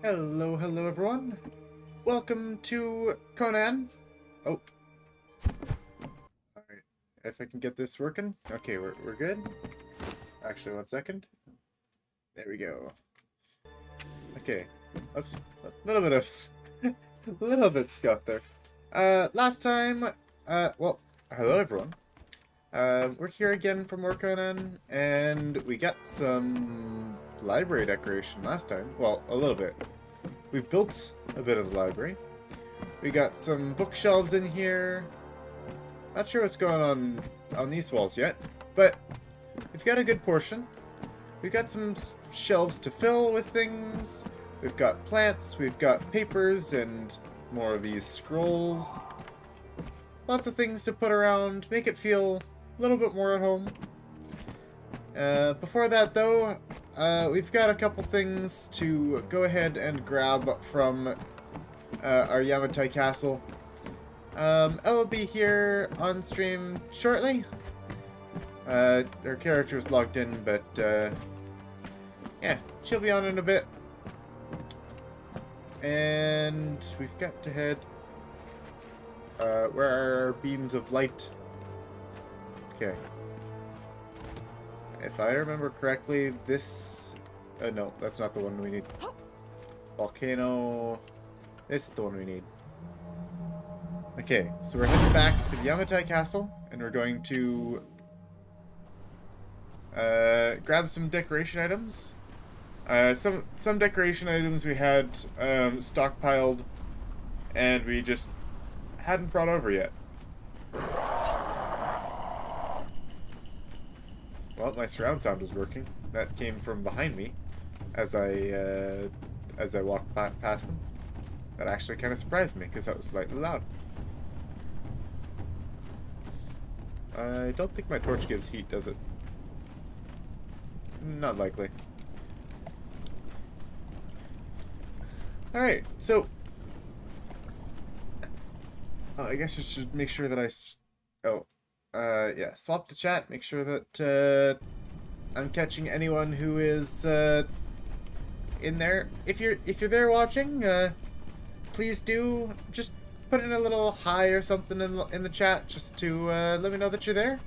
Hello, hello everyone. Welcome to Conan. Oh. Alright, if I can get this working. Okay, we're good. Actually, 1 second. There we go. Okay. Oops. A little bit of a little bit scuffed there. Last time, well, hello everyone. We're here again for more Conan, and we got some library decoration last time. Well, a little bit. We've built a bit of the library. We got some bookshelves in here. Not sure what's going on these walls yet, but we've got a good portion. We've got some shelves to fill with things. We've got plants, we've got papers, and more of these scrolls. Lots of things to put around, make it feel a little bit more at home. Before that, though, we've got a couple things to go ahead and grab from our Yamatai castle. I'll be here on stream shortly. Her character's logged in, but yeah, she'll be on in a bit. And we've got to head where are our beams of light? Okay. If I remember correctly, this... no, that's not the one we need. Volcano... This is the one we need. Okay, so we're heading back to the Yamatai Castle, and we're going to grab some decoration items. Some decoration items we had stockpiled, and we just hadn't brought over yet. Well, my surround sound was working. That came from behind me as I walked past them. That actually kind of surprised me because that was slightly loud. I don't think my torch gives heat, does it? Not likely. Alright, so... I guess I should make sure that yeah, swap to chat, make sure that I'm catching anyone who is in there. If you're there watching, please do just put in a little hi or something in the chat just to let me know that you're there.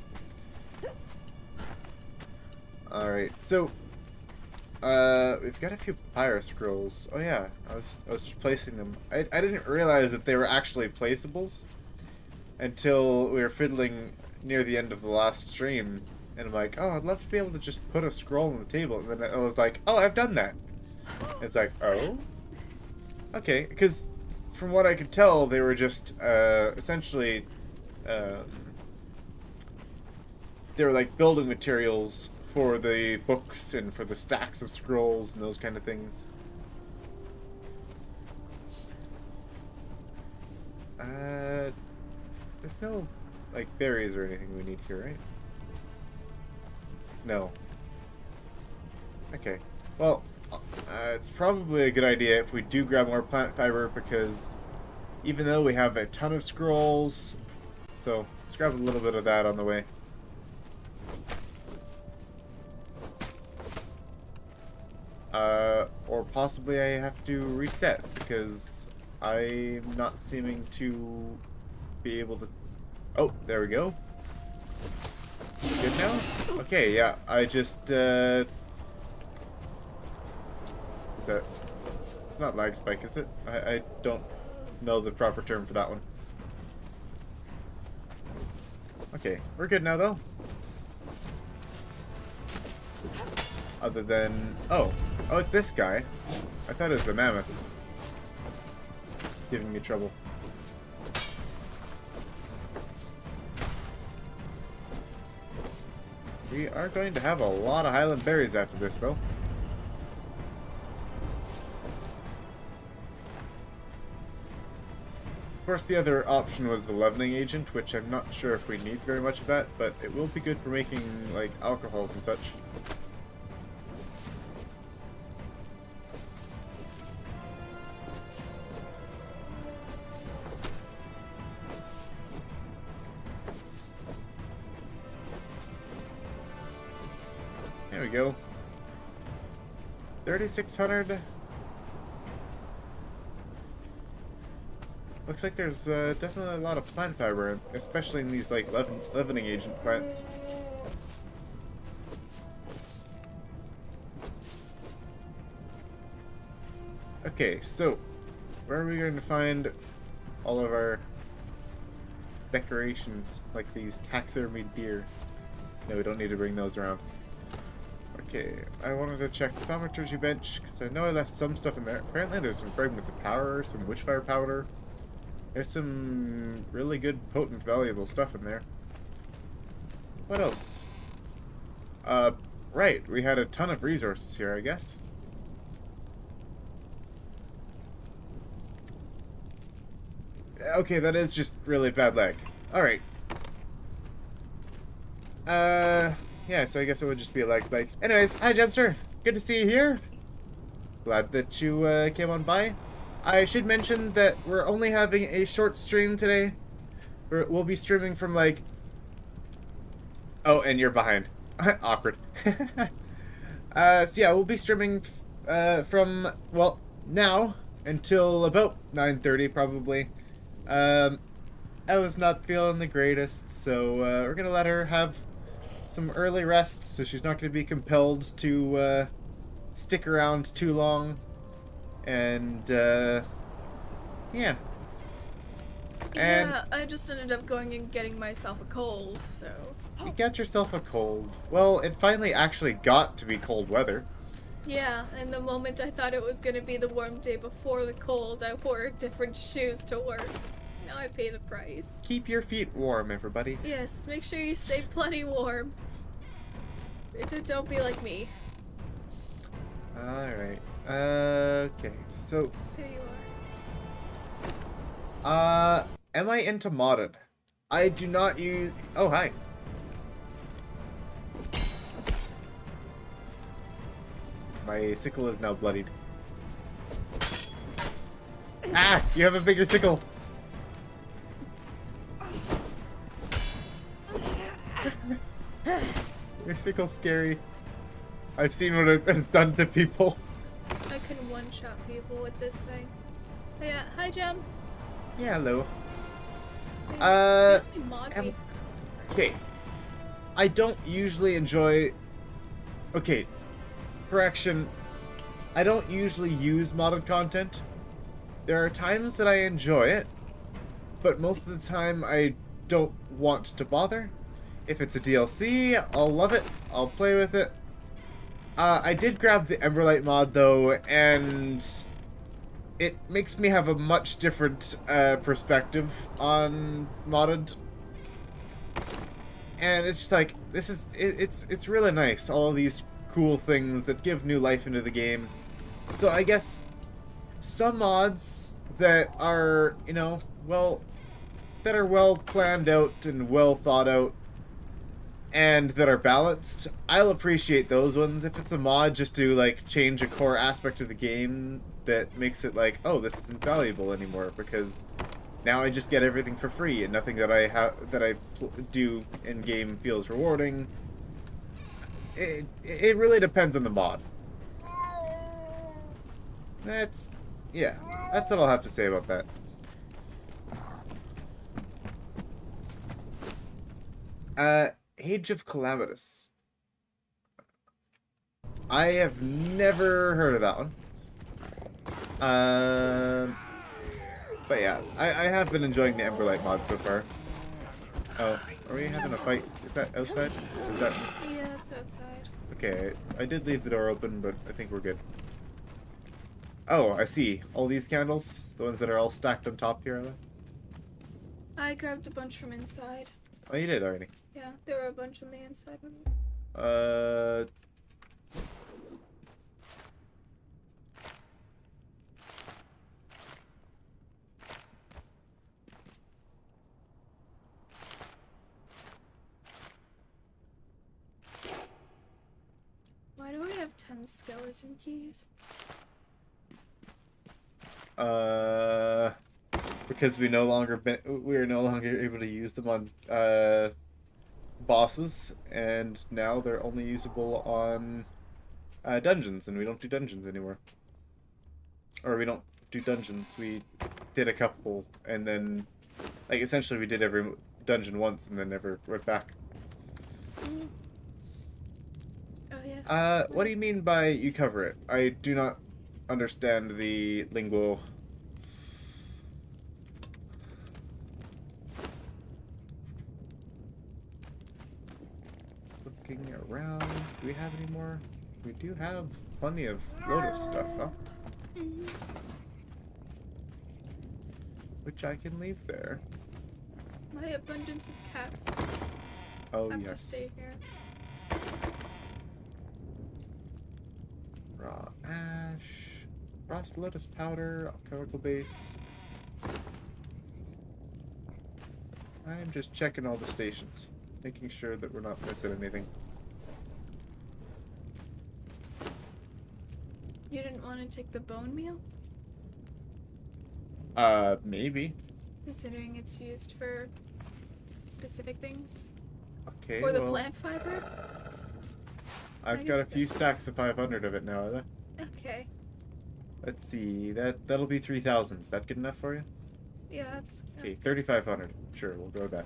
Alright, so we've got a few Papyrus scrolls. Oh yeah, I was just placing them. I didn't realize that they were actually placeables until we were fiddling near the end of the last stream, and I'm like, oh, I'd love to be able to just put a scroll on the table, and then I was like, oh, I've done that. It's like, oh, okay, because from what I could tell, they were just essentially they were like building materials for the books and for the stacks of scrolls and those kind of things. There's no like berries or anything we need here, right? No. Okay. Well, it's probably a good idea if we do grab more plant fiber, because even though we have a ton of scrolls, so let's grab a little bit of that on the way. Or possibly I have to reset, because I'm not seeming to be able to... Oh, there we go. Good now? Okay, yeah, I just, is that... It's not lag spike, is it? I don't know the proper term for that one. Okay, we're good now, though. Other than... Oh, it's this guy. I thought it was the mammoths giving me trouble. We are going to have a lot of Highland berries after this, though. Of course, the other option was the leavening agent, which I'm not sure if we need very much of that, but it will be good for making, like, alcohols and such. There we go. 3,600. Looks like there's definitely a lot of plant fiber, especially in these like leavening agent plants. Okay, so where are we going to find all of our decorations, like these taxidermy deer? No, we don't need to bring those around. Okay, I wanted to check the thaumaturgy bench, because I know I left some stuff in there. Apparently there's some fragments of power, some witchfire powder. There's some really good, potent, valuable stuff in there. What else? Right, we had a ton of resources here, I guess. Okay, that is just really bad lag. Alright. Yeah, so I guess it would just be a lag spike. Anyways, hi Gemster. Good to see you here. Glad that you came on by. I should mention that we're only having a short stream today. We'll be streaming from like... Oh, and you're behind. Awkward. So yeah, we'll be streaming from, well, now until about 9:30 probably. I was not feeling the greatest, so we're gonna let her have some early rest, so she's not gonna be compelled to stick around too long. And yeah. And yeah, I just ended up going and getting myself a cold, so... You got yourself a cold. Well, it finally actually got to be cold weather. Yeah, and the moment I thought it was gonna be the warm day before the cold, I wore different shoes to work. Now I pay the price. Keep your feet warm, everybody. Yes, make sure you stay plenty warm. Don't be like me. Alright. Okay, so... There you are. Am I into modded? I do not use... Oh, hi. My sickle is now bloodied. Ah! You have a bigger sickle! Your sickle's scary. I've seen what it's done to people. I can one-shot people with this thing. Oh, yeah, hi Gem. Yeah, hello. Mod Okay. I don't usually enjoy... Okay. Correction. I don't usually use modded content. There are times that I enjoy it, but most of the time I don't want to bother. If it's a DLC, I'll love it. I'll play with it. I did grab the Emberlight mod though, and it makes me have a much different perspective on modded. And it's just like, this is, it's really nice, all of these cool things that give new life into the game. So I guess some mods that are, you know, well, that are well planned out and well thought out and that are balanced, I'll appreciate those ones. If it's a mod just to like change a core aspect of the game that makes it like, oh, this isn't valuable anymore because now I just get everything for free and nothing that I do in game feels rewarding. It really depends on the mod. That's what I'll have to say about that. Age of Calamitous. I have never heard of that one. But yeah, I have been enjoying the Emberlight mod so far. Oh, are we having a fight? Is that outside? Is that... Yeah, it's outside. Okay, I did leave the door open, but I think we're good. Oh, I see. All these candles? The ones that are all stacked on top here, are they? I grabbed a bunch from inside. Oh, you did already. Yeah, there were a bunch on the inside. Why do I have 10 skeleton keys? Because we are no longer able to use them on bosses, and now they're only usable on dungeons, and we don't do dungeons anymore. Or we don't do dungeons. We did a couple, and then, like, essentially we did every dungeon once and then never went back. Mm. Oh, yes. What do you mean by you cover it? I do not understand the lingual. Looking around, do we have any more? We do have plenty of Lotus stuff, huh? Mhm. Which I can leave there. My abundance of cats. Oh, Have to yes. stay here. Raw ash, frost lotus powder, chemical base. I'm just checking all the stations, making sure that we're not missing anything. You didn't want to take the bone meal? Maybe. Considering it's used for specific things? Okay, Or the well, plant fiber? I've I got a guess- few stacks of 500 of it now. Okay. Let's see, that'll be 3,000. Is that good enough for you? Yeah, that's Okay, 3,500. Sure, we'll go with that.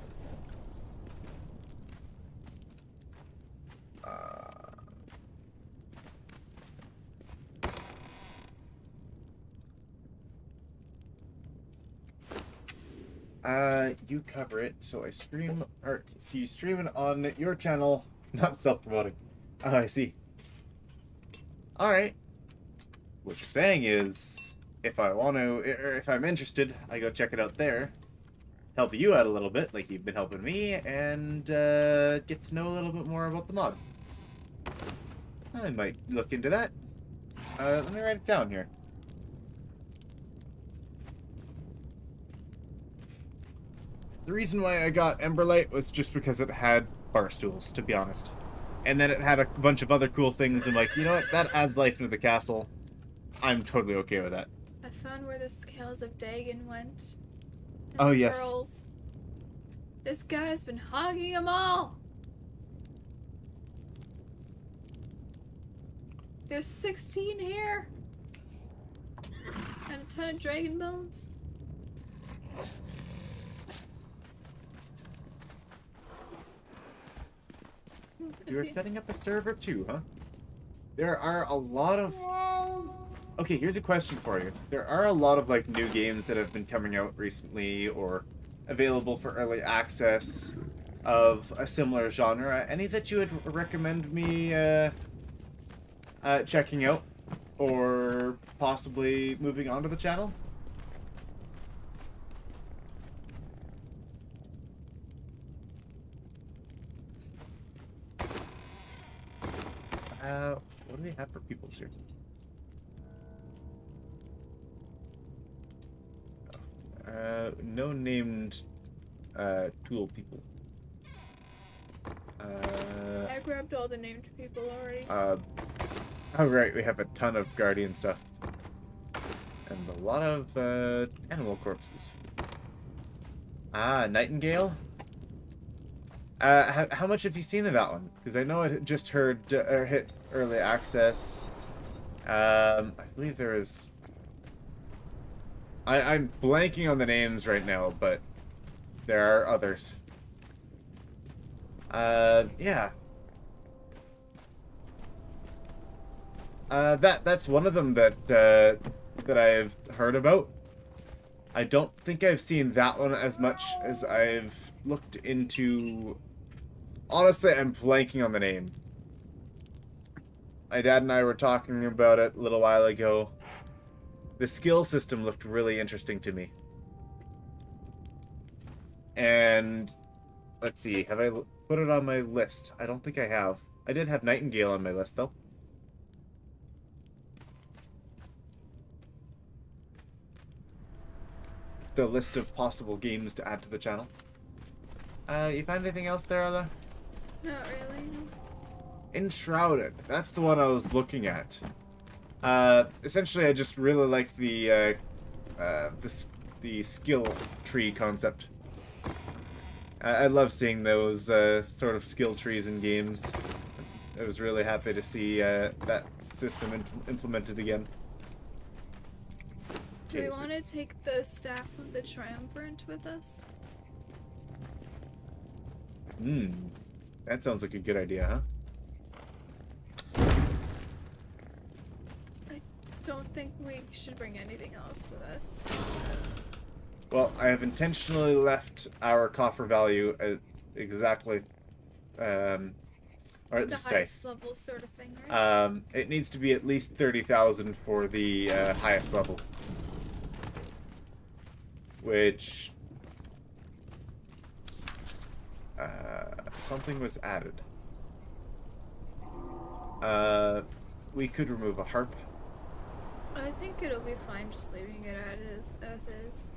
You cover it, so I stream, or so you stream it on your channel, not self-promoting. Oh, I see. Alright. What you're saying is, if I want to, or if I'm interested, I go check it out there, help you out a little bit, like you've been helping me, and get to know a little bit more about the mod. I might look into that. Let me write it down here. The reason why I got Emberlight was just because it had bar stools, to be honest. And then it had a bunch of other cool things, and like, you know what, that adds life into the castle. I'm totally okay with that. I found where the scales of Dagon went. And Oh, the yes. pearls. This guy's been hogging them all. There's 16 here. And a ton of dragon bones. You're setting up a server too, huh? There are a lot of... Okay, here's a question for you. There are a lot of, like, new games that have been coming out recently or available for early access of a similar genre. Any that you would recommend me checking out or possibly moving on to the channel? What do they have for peoples here? No named tool people. I grabbed all the named people already. Oh right, we have a ton of guardian stuff. And a lot of animal corpses. Ah, Nightingale? How much have you seen of that one? Because I know it just hit early access. I believe there is... I'm blanking on the names right now, but there are others. Yeah. That's one of them that that I've heard about. I don't think I've seen that one as much as I've looked into... Honestly, I'm blanking on the name. My dad and I were talking about it a little while ago. The skill system looked really interesting to me. And... Let's see, have I put it on my list? I don't think I have. I did have Nightingale on my list, though. The list of possible games to add to the channel. You find anything else there, Ella? Not really. Enshrouded. That's the one I was looking at. Essentially, I just really like the skill tree concept. I love seeing those sort of skill trees in games. I was really happy to see that system implemented again. Do we want to take the Staff of the Triumvirate with us? That sounds like a good idea, huh? I don't think we should bring anything else with us. Well, I have intentionally left our coffer value at exactly, or at The least highest level sort of thing, right? it needs to be at least 30,000 for the highest level. Which... something was added. We could remove a harp. I think it'll be fine just leaving it as is.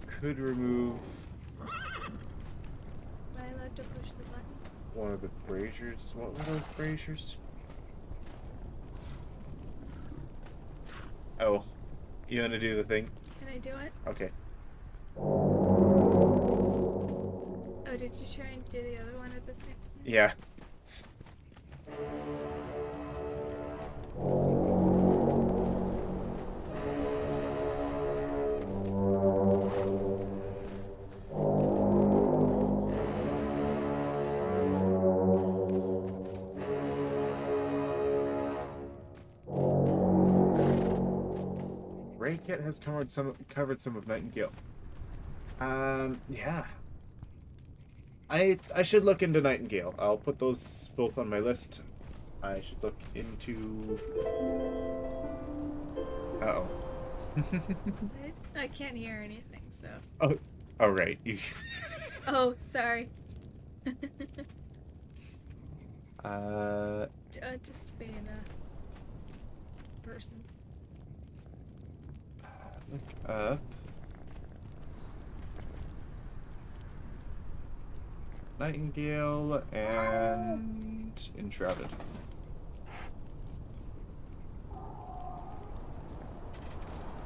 Could remove Am I allowed to push the button? one of the braziers. What were those braziers? Oh, you want to do the thing? Can I do it? Okay. Oh, did you try and do the other one at the same time? Yeah. Kit has covered some of Nightingale. Yeah. I should look into Nightingale. I'll put those both on my list. I should look into... Uh-oh. I can't hear anything, so... Oh, right. Oh, sorry. Just being a person. Look up. Nightingale and Enshrouded.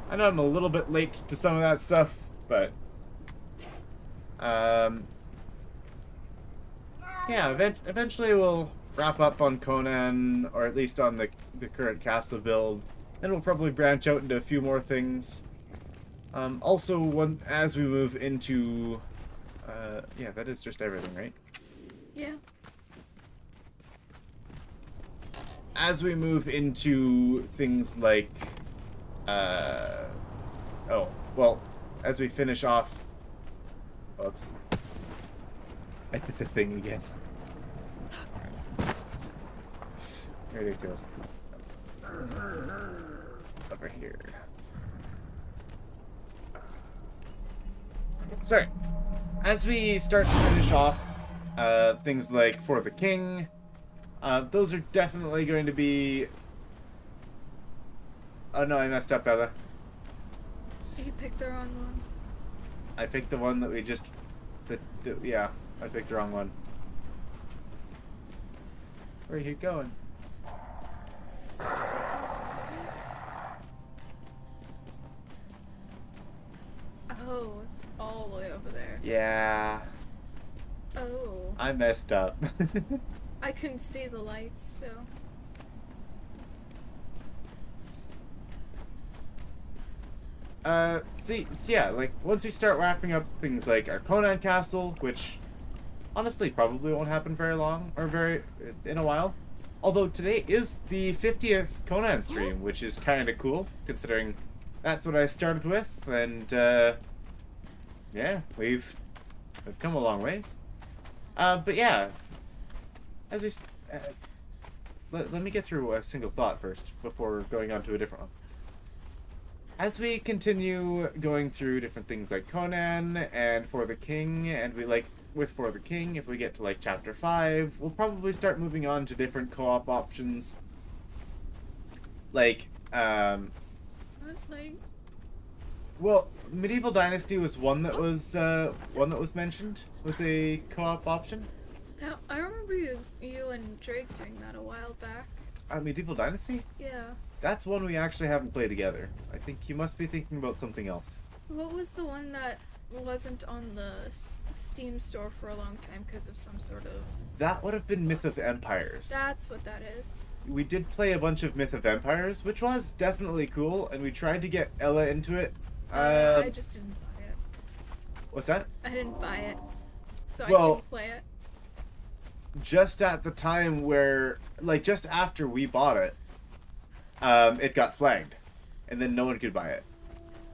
I know I'm a little bit late to some of that stuff, but yeah, eventually we'll wrap up on Conan, or at least on the current castle build. Then we'll probably branch out into a few more things. Also, as we move into... yeah, that is just everything, right? Yeah. As we move into things like... oh, well, as we finish off... Oops. I did the thing again. Ridiculous. Over here. Sorry. As we start to finish off things like For the King, those are definitely going to be... Oh no, I messed up, Ella. You picked the wrong one. I picked the one that we just... yeah, I picked the wrong one. Where are you going? Oh, it's all the way over there. Yeah. Oh. I messed up. I couldn't see the lights, so... Yeah, like, once we start wrapping up things like our Conan Castle, which honestly probably won't happen very long, or in a while. Although today is the 50th Conan stream, which is kind of cool, considering that's what I started with, and, yeah, we've come a long ways. But yeah, as we, let me get through a single thought first, before going on to a different one. As we continue going through different things like Conan and For the King, and with For the King, if we get to like chapter 5, we'll probably start moving on to different co-op options. Like, What, like? Well, Medieval Dynasty was one that was mentioned, was a co-op option. Now, I remember you and Drake doing that a while back. Medieval Dynasty? Yeah. That's one we actually haven't played together. I think you must be thinking about something else. What was the one that wasn't on the Steam store for a long time because of some sort of... That would have been Myth of Empires. That's what that is. we did play a bunch of Myth of Empires, which was definitely cool, and we tried to get Ella into it. I just didn't buy it. What's that? I didn't buy it, so I Well, couldn't play it. just at the time where, like, just after we bought it, it got flagged, and then no one could buy it.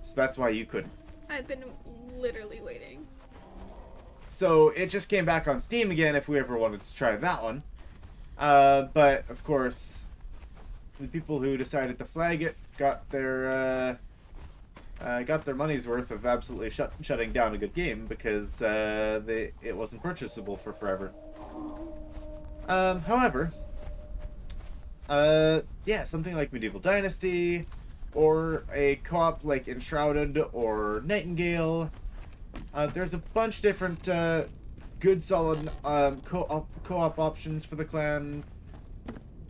So that's why you couldn't. I've been literally waiting. So it just came back on Steam again if we ever wanted to try that one. But, of course, the people who decided to flag it got their money's worth of absolutely shutting down a good game because it wasn't purchasable for forever. However, yeah, something like Medieval Dynasty, or a co-op like Enshrouded or Nightingale. There's a bunch different good, solid co-op options for the clan,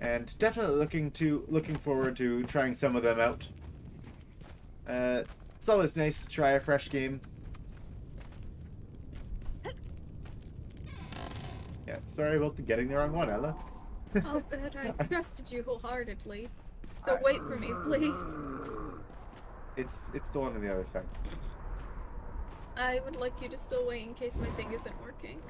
and definitely looking forward to trying some of them out. It's always nice to try a fresh game. Yeah, sorry about the getting the wrong one, Ella. Oh, but I trusted you wholeheartedly. So wait for me, please. It's the one on the other side. I would like you to still wait in case my thing isn't working.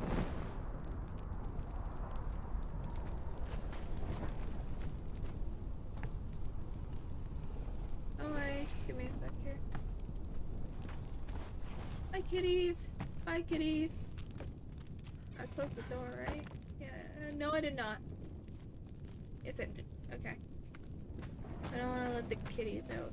Alright, just give me a sec here. Hi, kitties. Bye, kitties. I closed the door, right? Yeah. No, I did not. Yes, I did. Okay. I don't want to let the kitties out.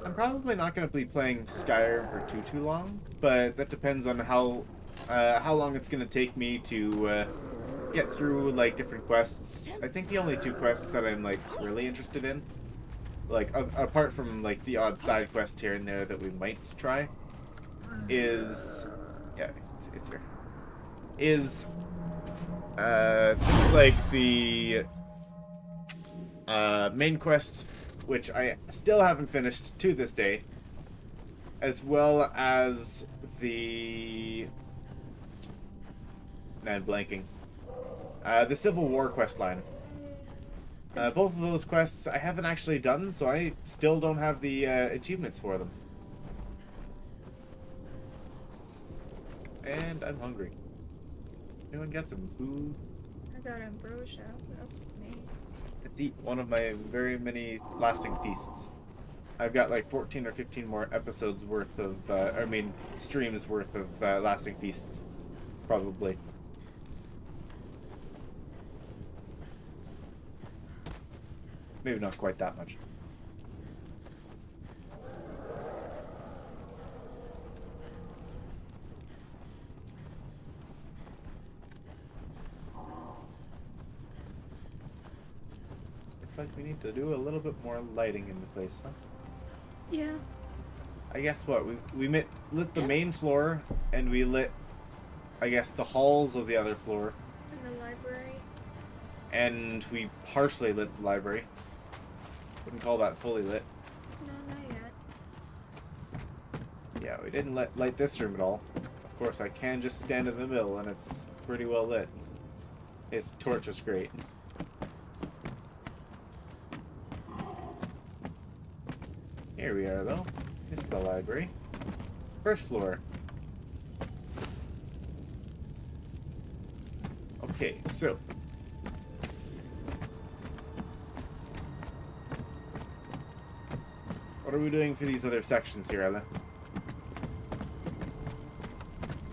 I'm probably not going to be playing Skyrim for too long, but that depends on how long it's going to take me to get through like different quests. I think the only two quests that I'm like really interested in, like apart from like the odd side quest here and there that we might try, is it's here. Is things like the main quest, which I still haven't finished to this day, as well as the... Nah, I'm blanking. The Civil War quest line. Both of those quests I haven't actually done, so I still don't have the achievements for them. And I'm hungry. Anyone got some food? I got ambrosia. What else was me? Let's eat one of my very many lasting feasts. I've got like 14 or 15 more episodes worth of, streams worth of lasting feasts. Probably. Maybe not quite that much. Like we need to do a little bit more lighting in the place, huh? Yeah. I guess what we lit the main floor, and we lit, I guess, the halls of the other floor. In the library. And we partially lit the library. Wouldn't call that fully lit. No, not yet. Yeah, we didn't light this room at all. Of course, I can just stand in the middle, and it's pretty well lit. Its torch is great. Here we are, though. This is the library. First floor. Okay, so. What are we doing for these other sections here, Ella?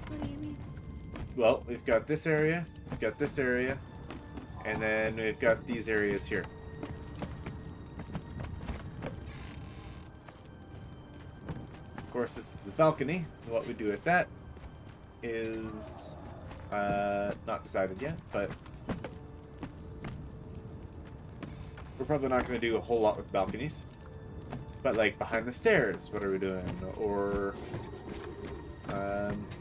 What do you mean? Well, we've got this area, we've got this area, and then we've got these areas here. Of course, this is a balcony. What we do with that is not decided yet, but we're probably not going to do a whole lot with balconies. But like behind the stairs, what are we doing? Or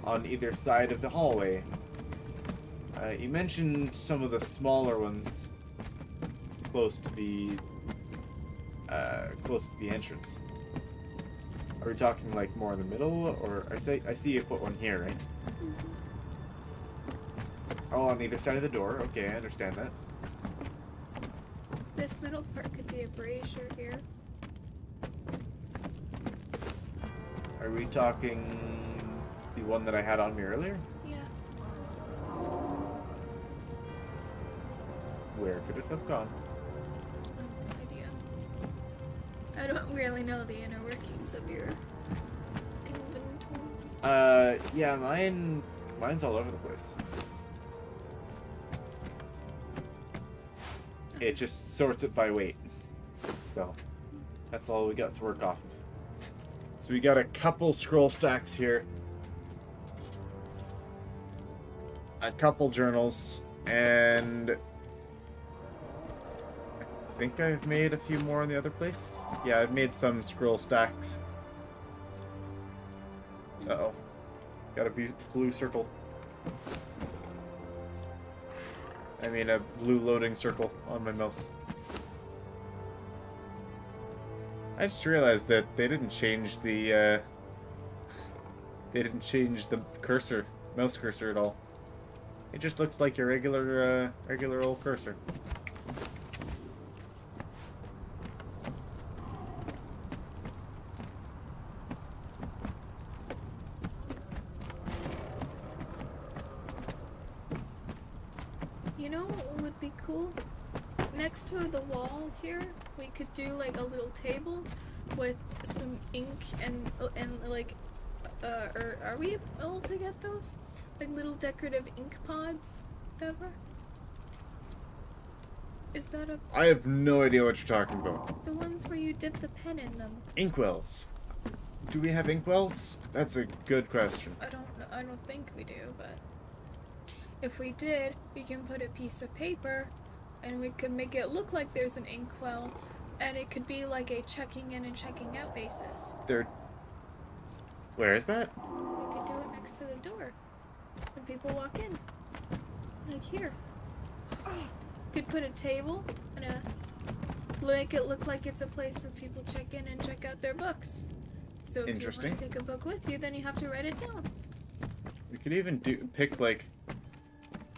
on either side of the hallway. You mentioned some of the smaller ones close to the entrance. Are we talking like more in the middle, or I see you put one here, right? Oh, on either side of the door. Okay, I understand that. This middle part could be a brazier here. Are we talking the one that I had on me earlier? Yeah. Where could it have gone? I have no idea. I don't really know the inner workings of your inventory. Yeah, mine's all over the place. It just sorts it by weight. So, that's all we got to work off of. So we got a couple scroll stacks here. A couple journals, and I think I've made a few more in the other place. Yeah, I've made some scroll stacks. Uh-oh. Got a blue circle. I mean a blue loading circle on my mouse. I just realized that they didn't change the cursor, mouse cursor at all. It just looks like your regular old cursor. You know what would be cool? Next to the wall here, we could do like a little table with some ink and like, or are we able to get those? Like little decorative ink pods, whatever. Is that a? I have no idea what you're talking about. The ones where you dip the pen in them. Inkwells. Do we have inkwells? That's a good question. I don't know. I don't think we do, but if we did, we can put a piece of paper, and we could make it look like there's an inkwell, and it could be like a checking in and checking out basis. Where is that? We could do it next to the door when people walk in, like here. Could put a table and make it look like it's a place where people check in and check out their books. So if you want to take a book with you, then you have to write it down. We could even pick like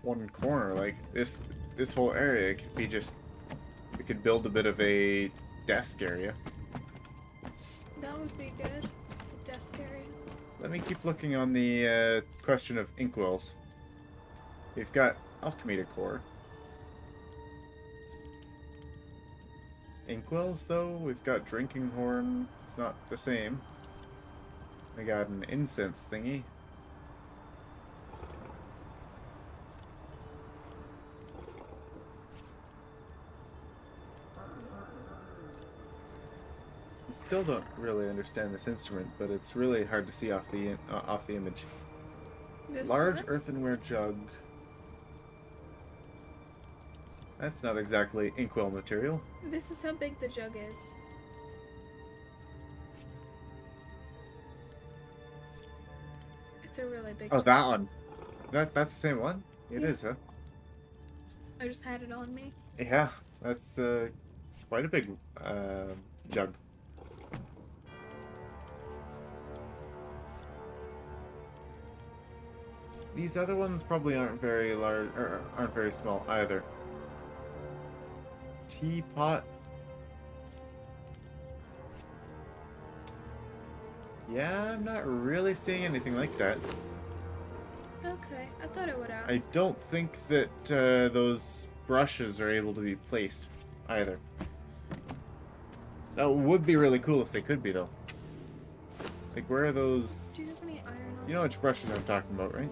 one corner, like this whole area could be just. We could build a bit of a desk area. That would be good. A desk area. Let me keep looking on the question of inkwells. We've got alchemy decor. Inkwells, though, we've got drinking horn. It's not the same. We got an incense thingy. I still don't really understand this instrument, but it's really hard to see off the image. This Large one? earthenware jug. That's not exactly inkwell material. This is how big the jug is. It's a really big Oh, jug. that one. That's the same one? It Yeah. is, huh? I just had it on me. Yeah, that's quite a big jug. These other ones probably aren't very large, or aren't very small either. Teapot. Yeah, I'm not really seeing anything like that. Okay, I thought I would ask. I don't think that those brushes are able to be placed either. That would be really cool if they could be, though. Like, where are Do you those? have any iron on? You know which brushes I'm talking about, right?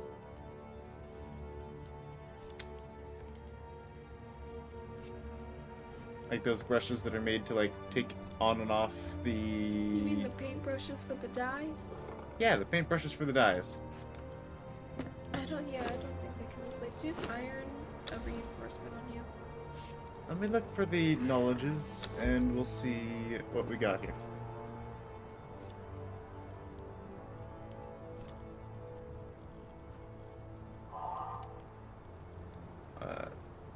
Like those brushes that are made to, like, take on and off the... You mean the paintbrushes for the dyes? Yeah, the paint brushes for the dyes. I don't think they can replace. Do you have iron, a reinforcement on you? Let me look for the knowledges, and we'll see what we got here.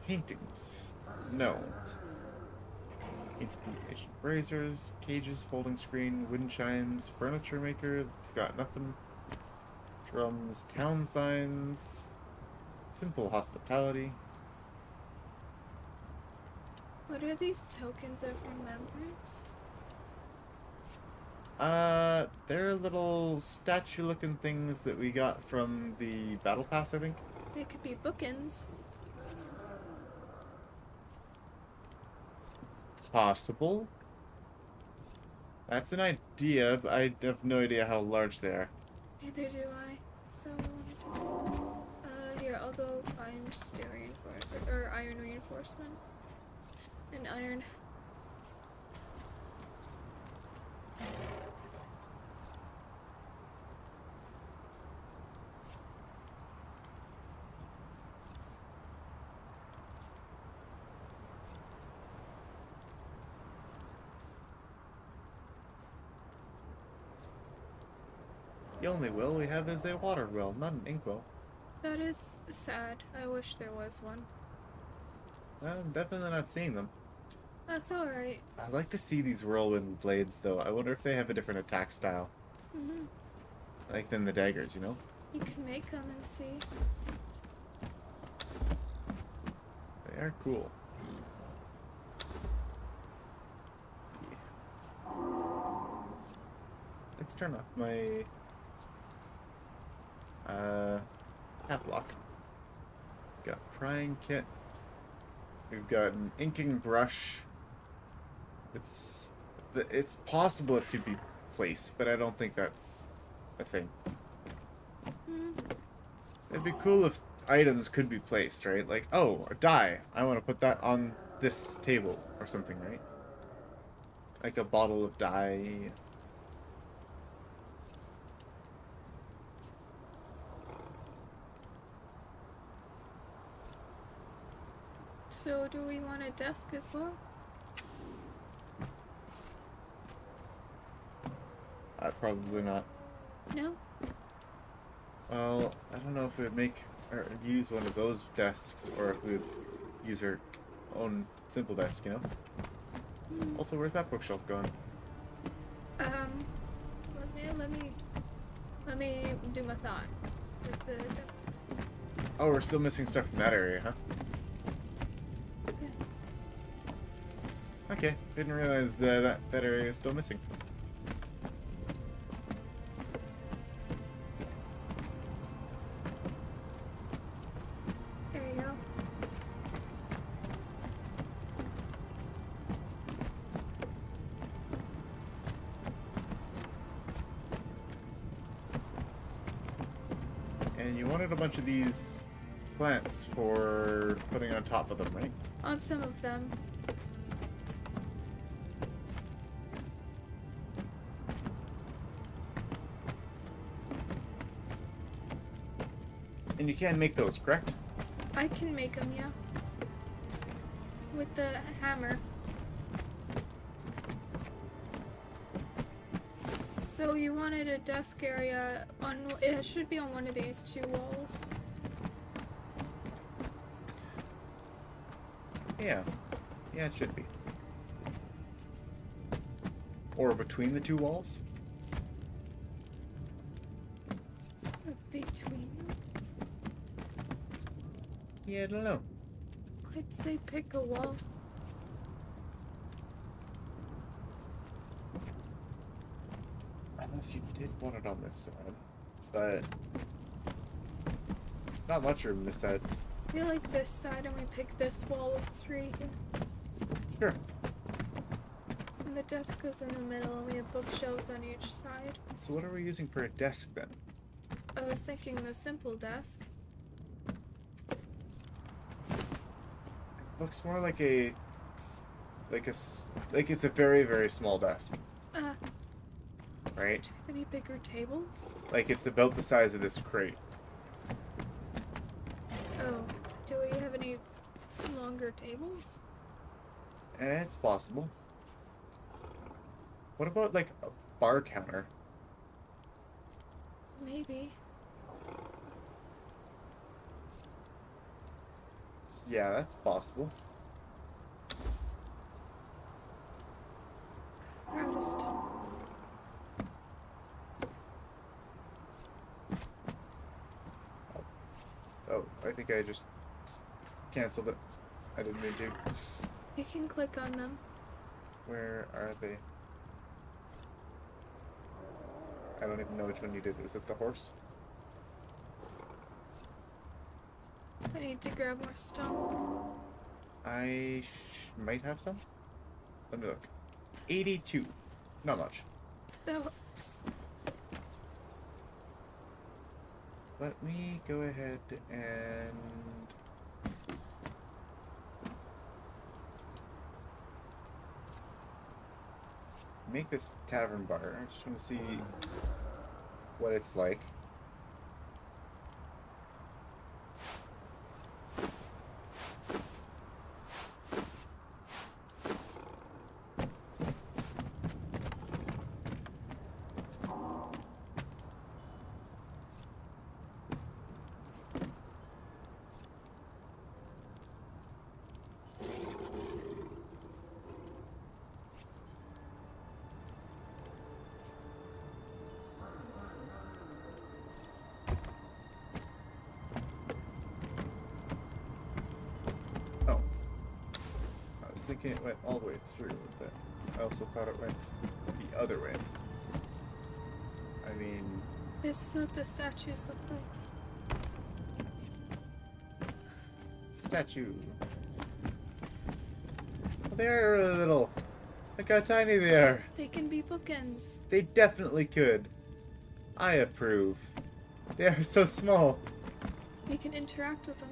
Paintings. No. Inspiration. Braziers, cages, folding screen, wind chimes, furniture maker. It's got nothing. Drums, town signs, simple hospitality. What are these tokens of remembrance? They're little statue-looking things that we got from the battle pass, I think. They could be bookends. Possible. That's an idea, but I have no idea how large they are. Neither do I. So I wanted to see. Here, I'll go find steel reinforcement or iron reinforcement. And iron. The only well we have is a water well, not an inkwell. That is sad. I wish there was one. Well, I'm definitely not seeing them. That's alright. I'd like to see these whirlwind blades, though. I wonder if they have a different attack style. Mm-hmm. Like than the daggers, you know? You can make them and see. They are cool. Let's turn off my cap lock. Got prying kit. We've got an inking brush. It's possible it could be placed, but I don't think that's a thing. It'd be cool if items could be placed, right? Like, oh, a die. I want to put that on this table or something, right? Like a bottle of dye. So, do we want a desk as well? Probably not. No? Well, I don't know if we would make or use one of those desks or if we would use our own simple desk, you know? Also, where's that bookshelf going? Let me do my thought with the desk. Oh, we're still missing stuff from that area, huh? Okay. Okay, didn't realize that area is still missing. There you go. And you wanted a bunch of these plants for putting on top of them, right? On some of them. And you can make those, correct? I can make them, yeah. With the hammer. So you wanted a desk area on, it should be on one of these two walls. Yeah. Yeah, it should be. Or between the two walls? Between them? Yeah, I don't know. I'd say pick a wall. Unless you did want it on this side. But not much room this side. I feel like this side and we pick this wall of 3 here. Sure. So then the desk goes in the middle and we have bookshelves on each side. So what are we using for a desk then? I was thinking the simple desk. It looks more like like it's a very, very small desk, right? Do you have any bigger tables? Like it's about the size of this crate. Oh, do we have any longer tables? And it's possible. What about like a bar counter? Maybe. Yeah, that's possible. We're out of stone. Oh, I think I just canceled it. I didn't mean to. You can click on them. Where are they? I don't even know which one you did. Was it the horse? I need to grab more stone. I might have some. Let me look. 82. Not much. The horse. Let me go ahead and... make this tavern bar. I just want to see what it's like. Thinking it went all the way through, but I also thought it went the other way. I mean... This is what the statues look like. Statue. They're a little... Look how tiny they are. They can be bookends. They definitely could. I approve. They are so small. You can interact with them.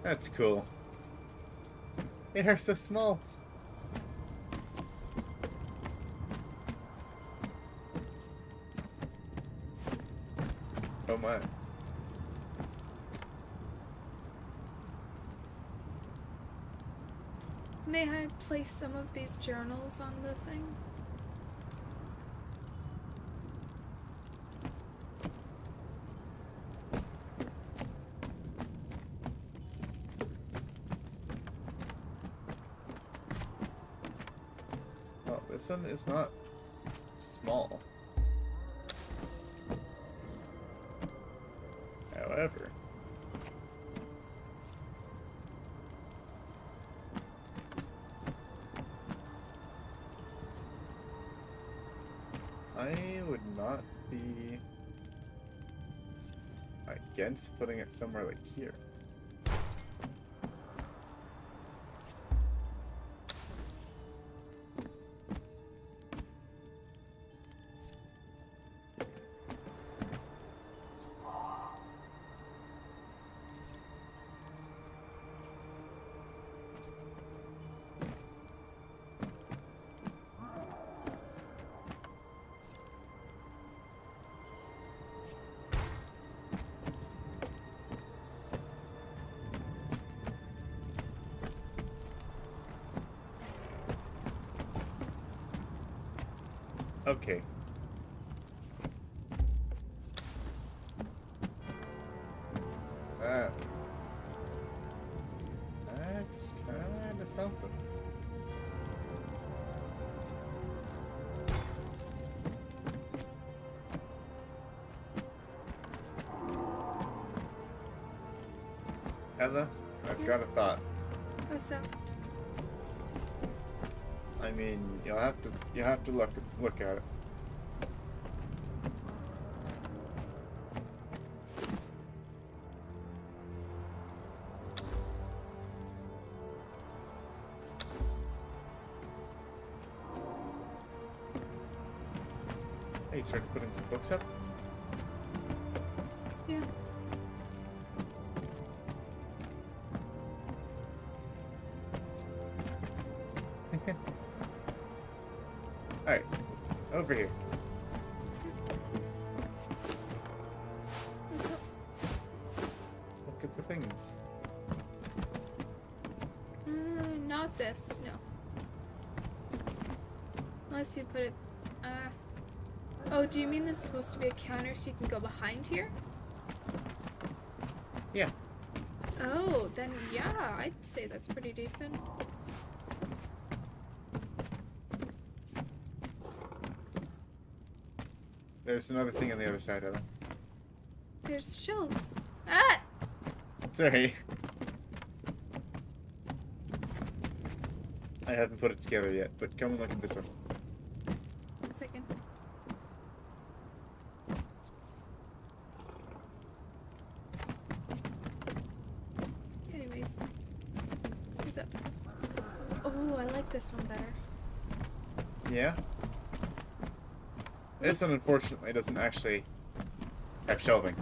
That's cool. They are so small. Oh my. May I place some of these journals on the thing? This one is not small. However, I would not be against putting it somewhere like here. Okay. That's kind of something. Ella, I've got a thought. What's that? I mean, you have to look at it. Hey, you started putting some books up? Yeah. Alright, over here. What's up? Look at the things. Not this, no. Unless you put it, Oh, do you mean this is supposed to be a counter so you can go behind here? Yeah. Oh, then yeah, I'd say that's pretty decent. There's another thing on the other side of it. There's shelves. Ah! Sorry. I haven't put it together yet, but come and look at this one. 1 second. Anyways. What's up? Oh, I like this one better. Yeah? This one, unfortunately, doesn't actually have shelving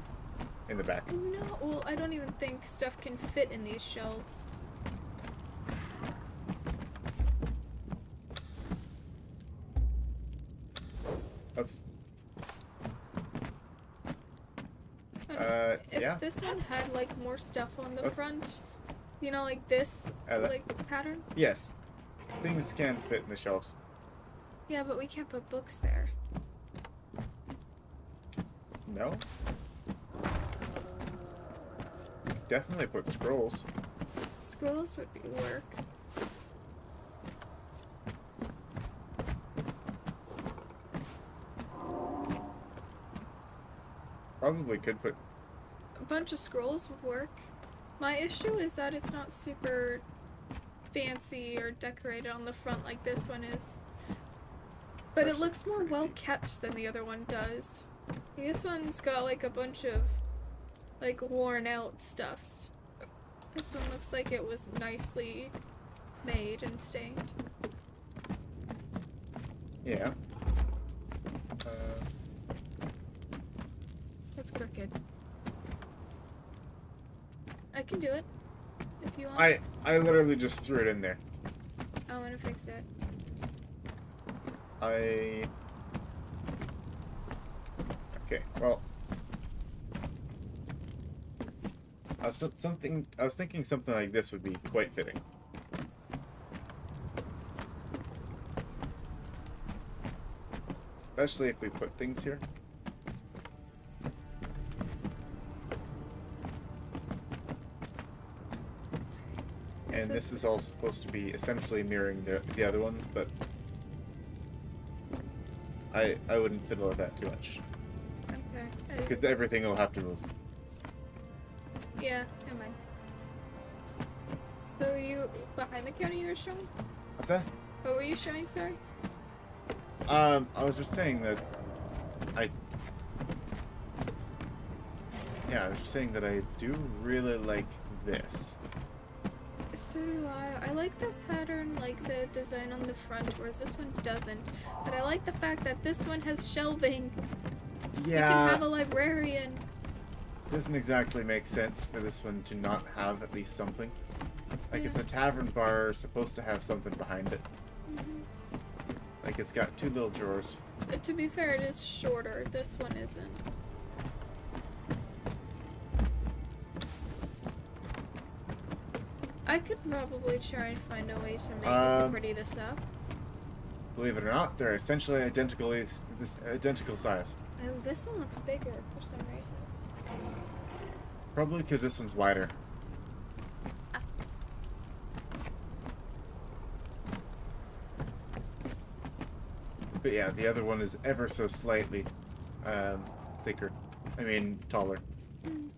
in the back. No, well, I don't even think stuff can fit in these shelves. Oops. If yeah. this one had, like, more stuff on the Oops. front, you know, like this, like, pattern? Yes. Things can fit in the shelves. Yeah, but we can't put books there. No? Definitely put scrolls. Scrolls would work. Probably could put... A bunch of scrolls would work. My issue is that it's not super fancy or decorated on the front like this one is. But it looks more well kept than the other one does. This one's got like a bunch of like worn out stuffs. This one looks like it was nicely made and stained. Yeah. It's crooked. I can do it if you want. I literally just threw it in there. I want to fix it. Okay, well, I was thinking something like this would be quite fitting. Especially if we put things here. And this is all supposed to be essentially mirroring the other ones, but I wouldn't fiddle with that too much. Okay. Because everything will have to move. Yeah, never mind. So you behind the counter you were showing? What's that? What were you showing, sorry? I was just saying that I was just saying that I do really like this. So do I. I like the pattern, like the design on the front, whereas this one doesn't. But I like the fact that this one has shelving. So you can have a librarian. Doesn't exactly make sense for this one to not have at least something. Like Yeah. it's a tavern bar, supposed to have something behind it. Mm-hmm. Like it's got two little drawers. To be fair, it is shorter. This one isn't. I could probably try and find a way to make it to pretty this up. Believe it or not, they're essentially identical size. Oh, this one looks bigger for some reason. Probably because this one's wider. Ah. But yeah, the other one is ever so slightly thicker. I mean, taller. Mm.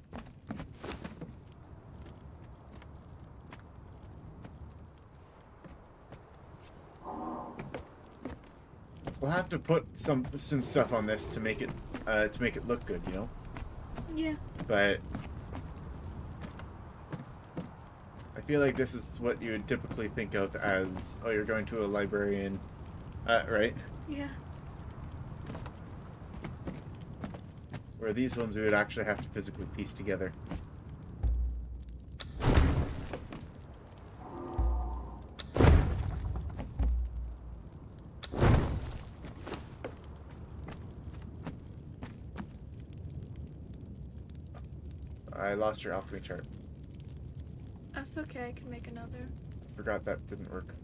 We'll have to put some stuff on this to make it look good, you know. Yeah. But I feel like this is what you would typically think of as, oh, you're going to a librarian, right? Yeah. Where these ones we would actually have to physically piece together. I lost your alchemy chart. That's okay, I can make another. Forgot that didn't work.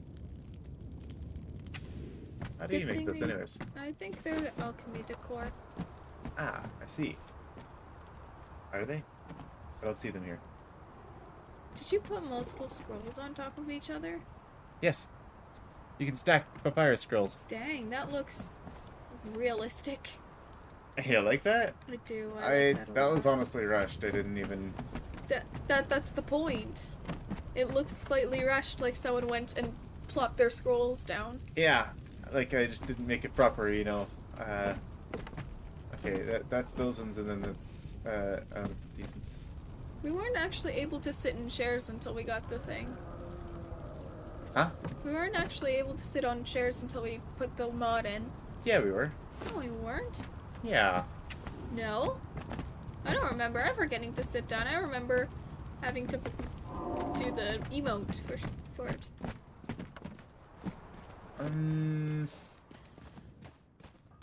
How do you make those anyways? I think they're alchemy decor. Ah, I see. Are they? I don't see them here. Did you put multiple scrolls on top of each other? Yes. You can stack papyrus scrolls. Dang, that looks realistic. You like that? I do. I like that a that lot. was honestly rushed. I didn't even... That's the point. It looks slightly rushed, like someone went and plopped their scrolls down. Yeah, like I just didn't make it proper, you know. Okay, that's those ones, and then that's these ones. We weren't actually able to sit in chairs until we got the thing. Huh? We weren't actually able to sit on chairs until we put the mod in. Yeah, we were. No, we weren't. Yeah. No? I don't remember ever getting to sit down. I remember having to do the emote for it.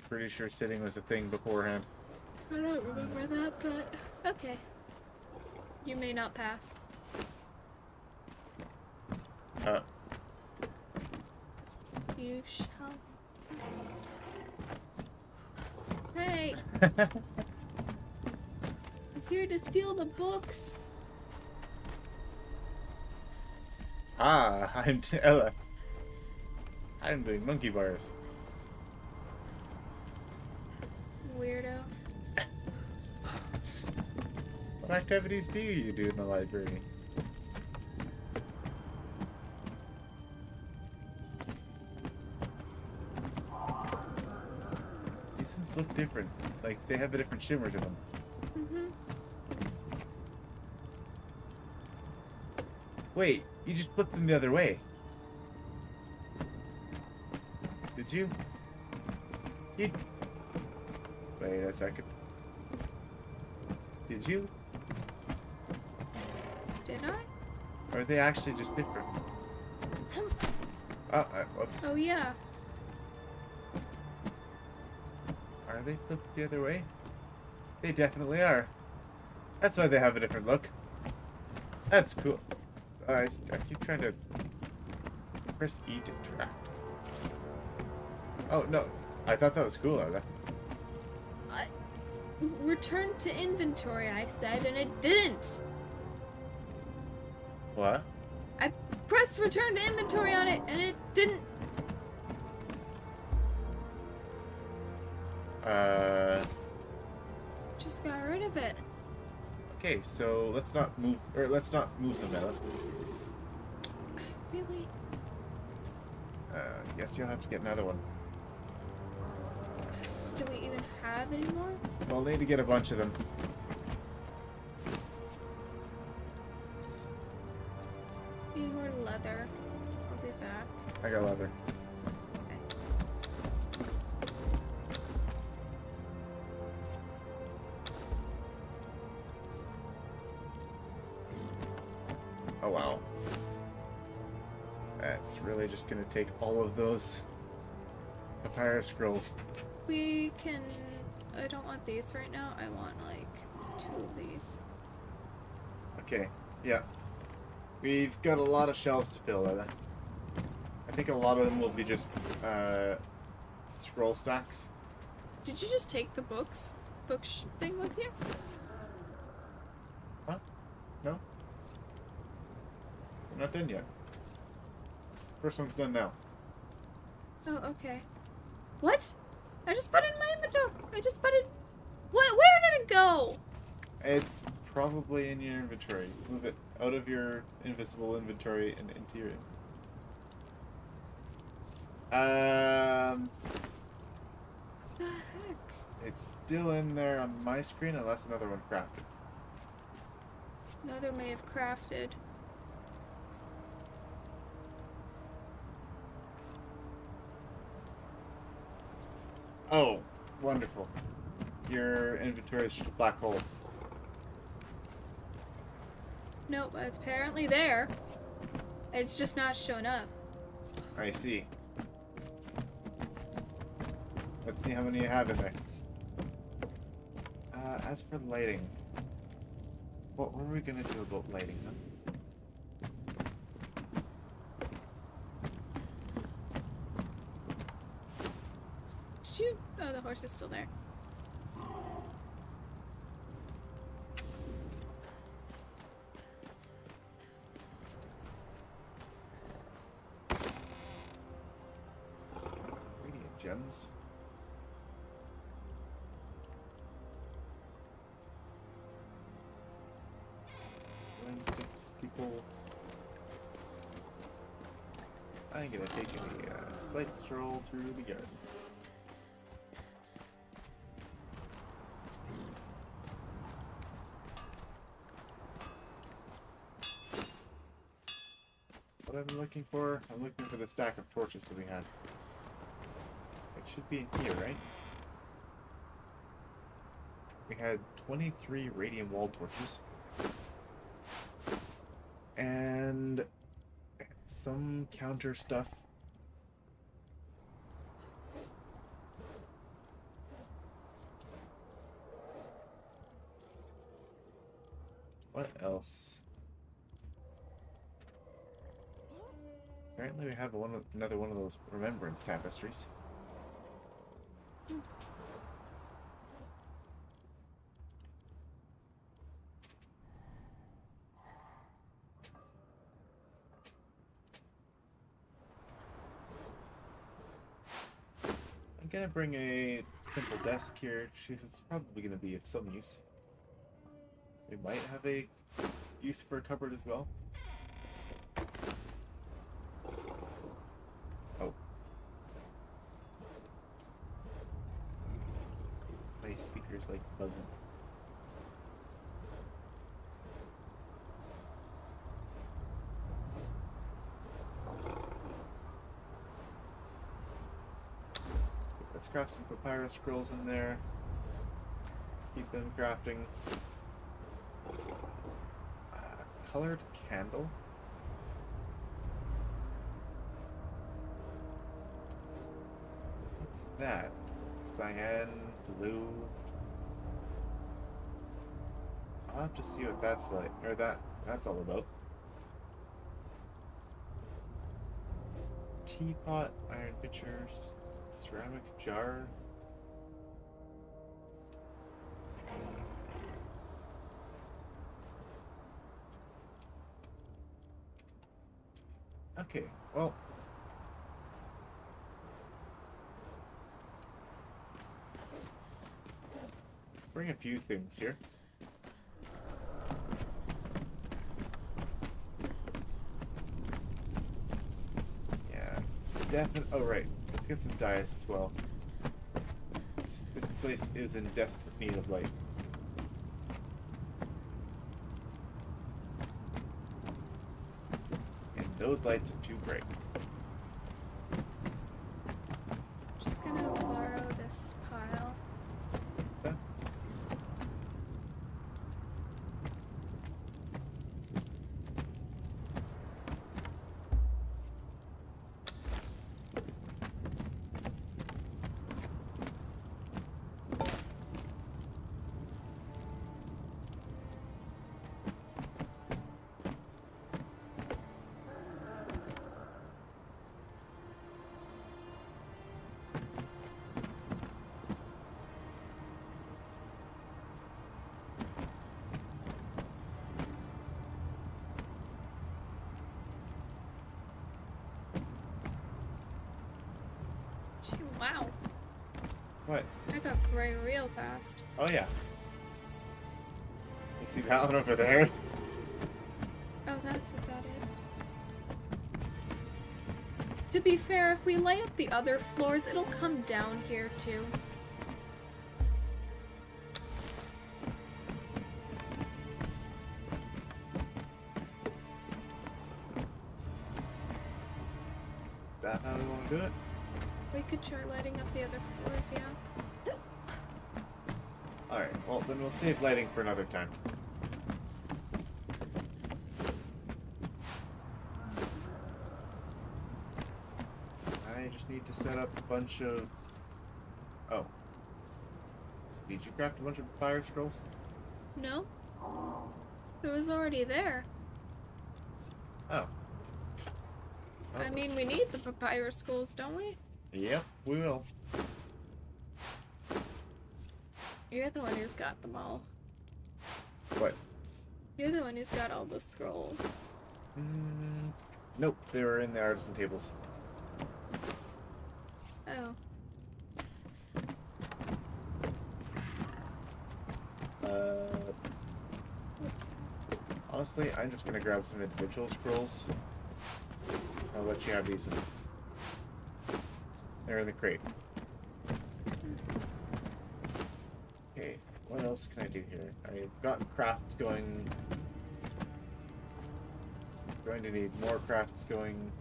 Pretty sure sitting was a thing beforehand. I don't remember that, but okay. You may not pass. You shall pass. Hey! He's here to steal the books. I'm Ella. I'm doing monkey bars. Weirdo. What activities do you do in the library? These ones look different. Like, they have a different shimmer to them. Mm-hmm. Wait, you just flipped them the other way. Did you? Wait a second. Did you? Did I? Or are they actually just different? Whoops. Oh yeah. Are they flipped the other way? They definitely are. That's why they have a different look. That's cool. I keep trying to press E to interact. Oh, no. I thought that was cool, Ella. Return to inventory, I said, and it didn't. What? I pressed return to inventory on it, and it didn't. Just got rid of it. Okay, so let's not move them, Ella. Really? Guess you'll have to get another one. Do we even have any more? We'll need to get a bunch of them. Need more leather. I'll be back. I got leather. Oh wow. That's really just gonna take all of those papyrus scrolls. We can... I don't want these right now. I want, like, 2 of these. Okay, yeah. We've got a lot of shelves to fill, Ella. I think a lot of them will be just, scroll stacks. Did you just take the book thing with you? Huh? No? We're not done yet. First one's done now. Oh, okay. What? I just put it in my inventory. I just put it... What? Where did it go? It's probably in your inventory. Move it out of your invisible inventory and into your... What the heck? It's still in there on my screen unless another one crafted. Another may have crafted. Oh, wonderful. Your inventory is just a black hole. Nope, it's apparently there. It's just not showing up. I see. Let's see how many you have in there. As for lighting, what were we gonna do about lighting them? Did you? Oh, the horse is still there. Radiant gems. most people. I'm gonna take a slight stroll through the garden. What am I looking for? I'm looking for the stack of torches that we had. It should be in here, right? We had 23 radium wall torches. And some counter stuff. What else? Apparently we have another one of those remembrance tapestries. I'm gonna bring a simple desk here. It's probably gonna be of some use. We might have a use for a cupboard as well. Oh. My speaker's like buzzing. Let's craft some papyrus scrolls in there. Keep them crafting. Colored candle. What's that? Cyan, blue. I'll have to see what that's like, or that's all about. Teapot, iron pitchers, ceramic jar. Okay, well. Bring a few things here. Yeah, definitely. Oh, right. Let's get some dice as well. This place is in desperate need of light. Those lights are too bright. Just gonna borrow this pile. Huh? Wow. What? I got bright real fast. Oh, yeah. You see that one over there? Oh, that's what that is. To be fair, if we light up the other floors, it'll come down here too. Is that how we want to do it? We could try lighting up the other floors, yeah. Alright, well then we'll save lighting for another time. I just need to set up a bunch of... Oh. Did you craft a bunch of fire scrolls? No? It was already there. Oh. I mean, we need the papyrus scrolls, don't we? Yep, we will. You're the one who's got them all. What? You're the one who's got all the scrolls. Nope, they were in the artisan tables. Oh. Oops. Honestly, I'm just gonna grab some individual scrolls. I'll let you have these ones. They're in the crate. Okay, what else can I do here? I've got crafts going. I'm going to need more crafts going.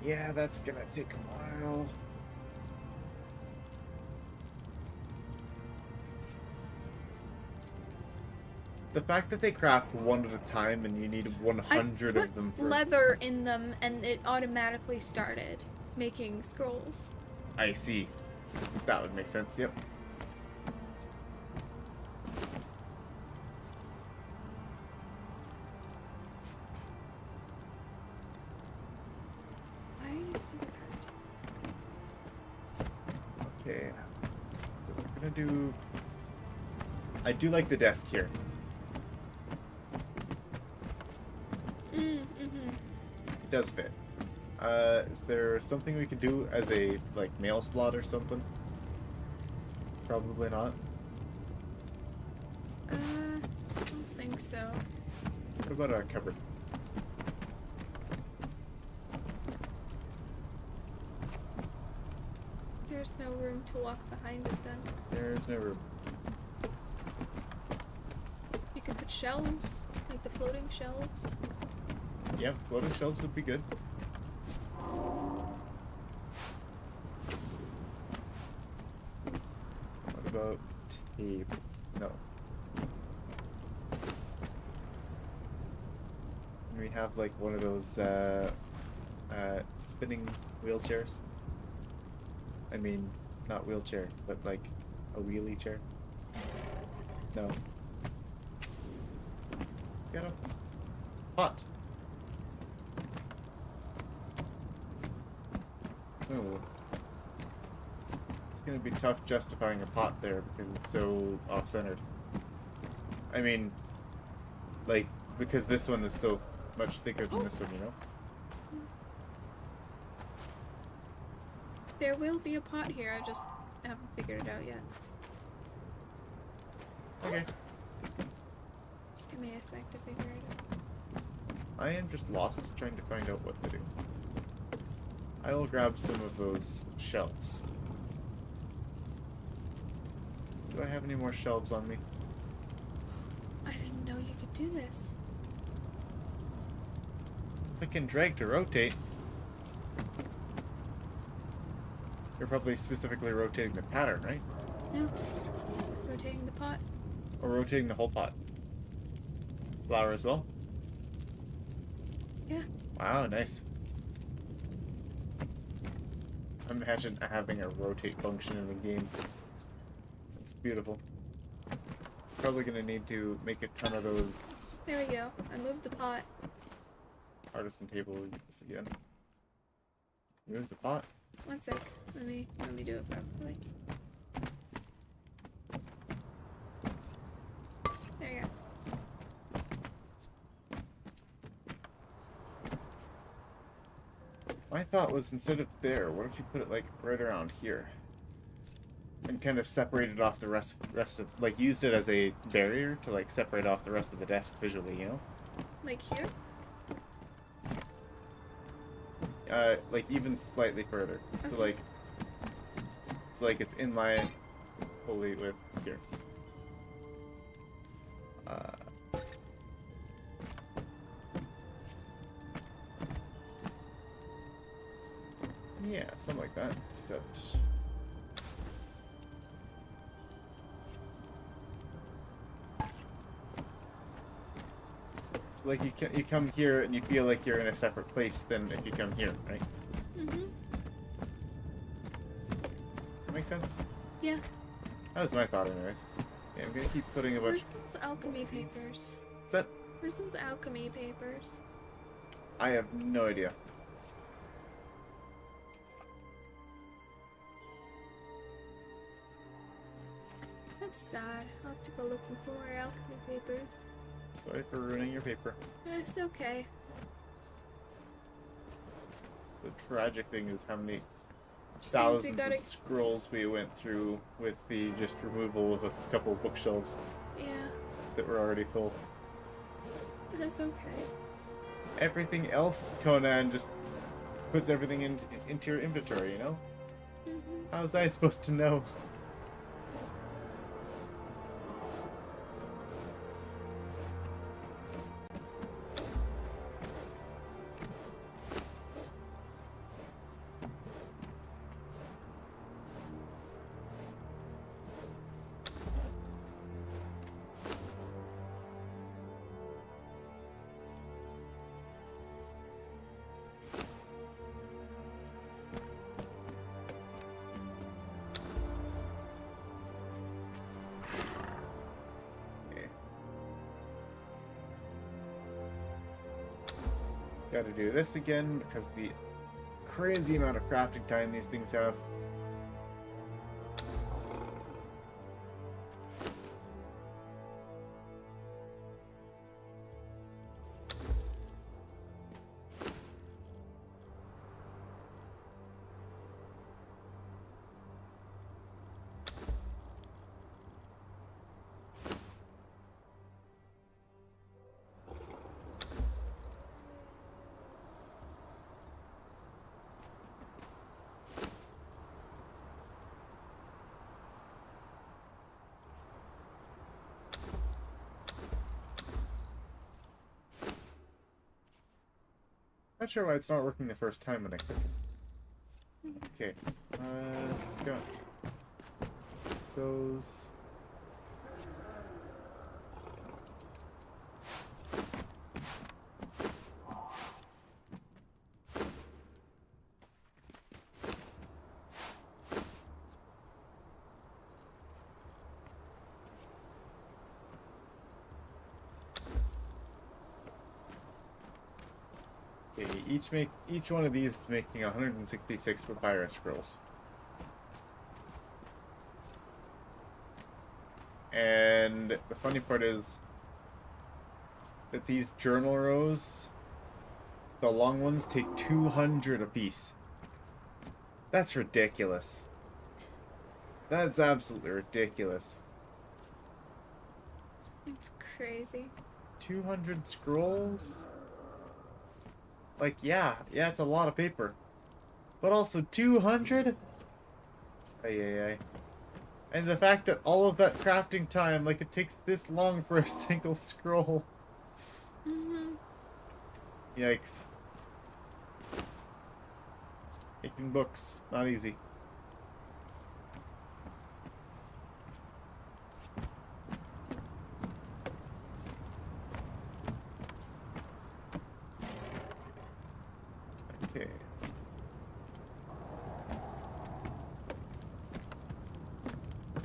Yeah, that's gonna take a while. The fact that they craft one at a time and you need 100 of them for... leather in them and it automatically started making scrolls. I see. That would make sense, yep. Why are you still crafting? Okay. So we're gonna do... I do like the desk here. It does fit. Is there something we could do as a, like, mail slot or something? Probably not. I don't think so. What about our cupboard? There's no room to walk behind it then. There's no room. You could put shelves, like the floating shelves. Yep, floating shelves would be good. What about tape? No. Can we have like one of those spinning wheelchairs? I mean, not wheelchair, but like a wheelie chair. No. Got a pot. Oh. It's gonna be tough justifying a pot there because it's so off-centered. I mean, like, because this one is so much thicker than this one, you know? There will be a pot here, I just haven't figured it out yet. Okay. Just give me a sec to figure it out. I am just lost trying to find out what to do. I will grab some of those shelves. Do I have any more shelves on me? I didn't know you could do this. Click and drag to rotate. You're probably specifically rotating the pattern, right? No. Rotating the pot. Or rotating the whole pot. Flour as well? Yeah. Wow, nice. Imagine having a rotate function in the game. It's beautiful. Probably gonna need to make a ton of those. There we go. I moved the pot. Artisan table use again. Move the pot. One sec. Let me do it properly. There you go. My thought was instead of there, what if you put it like right around here? And kind of separated off the rest of, like, used it as a barrier to like separate off the rest of the desk visually, you know? Like here? Like even slightly further. So like it's in line fully with here. Yeah, something like that. Except so like you come here and you feel like you're in a separate place than if you come here, right? Mm-hmm. Make sense? Yeah. That was my thought anyways. Yeah, I'm gonna keep putting a bunch. Where's those alchemy papers? What's that? Where's those alchemy papers? I have no idea. That's sad. I'll have to go looking for more alchemy papers. Sorry for ruining your paper. It's okay. the tragic thing is how many Just means we thousands gotta... of scrolls we went through with the just removal of a couple of bookshelves Yeah, that were already full. that's okay. Everything else, Conan just puts everything into your inventory, you know? Mm-hmm. How was I supposed to know? Gotta do this again because the crazy amount of crafting time these things have. Not sure why it's not working the first time when I click it. Okay. Got those. Okay, each one of these is making 166 papyrus scrolls. And the funny part is that these journal rows, the long ones, take 200 apiece. That's ridiculous. That's absolutely ridiculous. It's crazy. 200 scrolls? Like, yeah, it's a lot of paper. But also 200? Ay. And the fact that all of that crafting time, like, it takes this long for a single scroll. Mm-hmm. Yikes. Making books, not easy. Okay.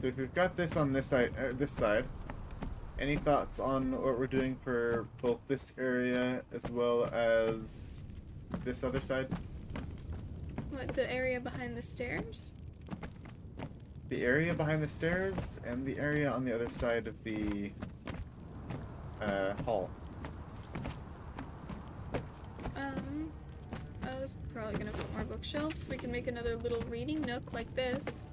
So if we've got this on this side, any thoughts on what we're doing for both this area as well as this other side? What, the area behind the stairs? The area behind the stairs and the area on the other side of the hall. I was probably gonna put more bookshelves. We can make another little reading nook like this.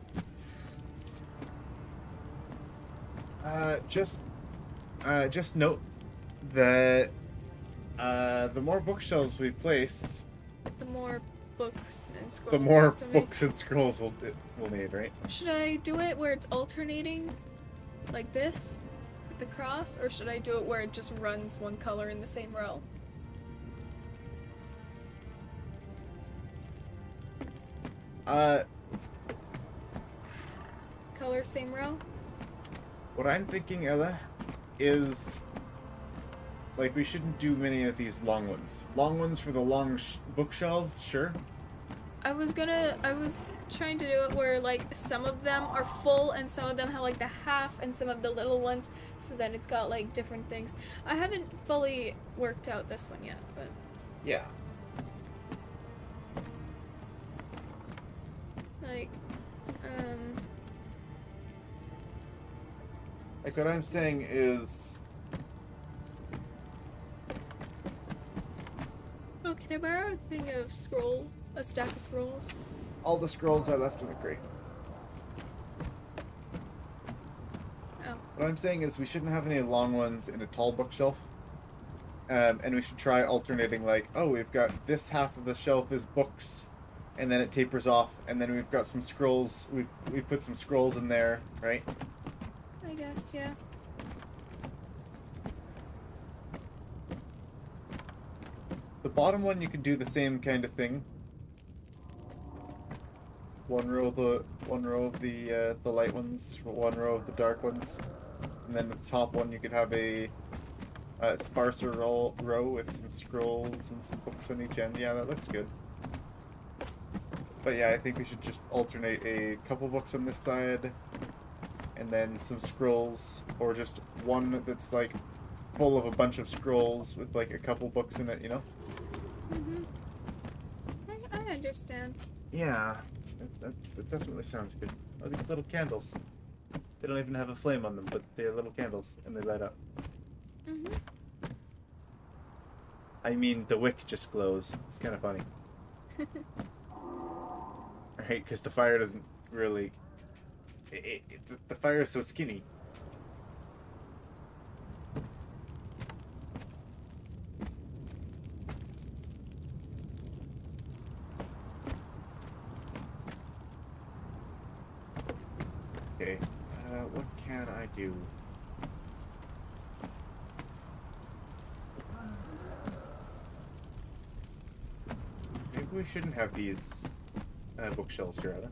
Just note that the more bookshelves we place, The more books and scrolls. the we more have to make. books and scrolls we'll need, right? Should I do it where it's alternating, like this, with the cross, or should I do it where it just runs one color in the same row? Color, same row? What I'm thinking, Ella, is like we shouldn't do many of these long ones. Long ones for the long bookshelves, sure. I was trying to do it where like some of them are full and some of them have like the half and some of the little ones, so that it's got like different things. I haven't fully worked out this one yet, but Yeah. like, Like what I'm saying is, oh, can I borrow a thing of scroll A stack of scrolls. All the scrolls I left in the crate. Oh. What I'm saying is we shouldn't have any long ones in a tall bookshelf. And we should try alternating, like, oh, we've got this half of the shelf is books, and then it tapers off, and then we've got some scrolls. We put some scrolls in there, right? I guess, yeah. The bottom one you can do the same kind of thing. One row of the light ones, one row of the dark ones, and then the top one you could have a sparser row with some scrolls and some books on each end. Yeah, that looks good. But yeah, I think we should just alternate a couple books on this side, and then some scrolls, or just one that's like full of a bunch of scrolls with like a couple books in it, you know? Mm-hmm. I understand. Yeah, that definitely sounds good. Oh, these little candles. They don't even have a flame on them, but they're little candles, and they light up. Mm-hmm. I mean, the wick just glows. It's kind of funny. Right, because the fire doesn't really... the fire is so skinny. Okay, what can I do? Maybe we shouldn't have these bookshelves here, either.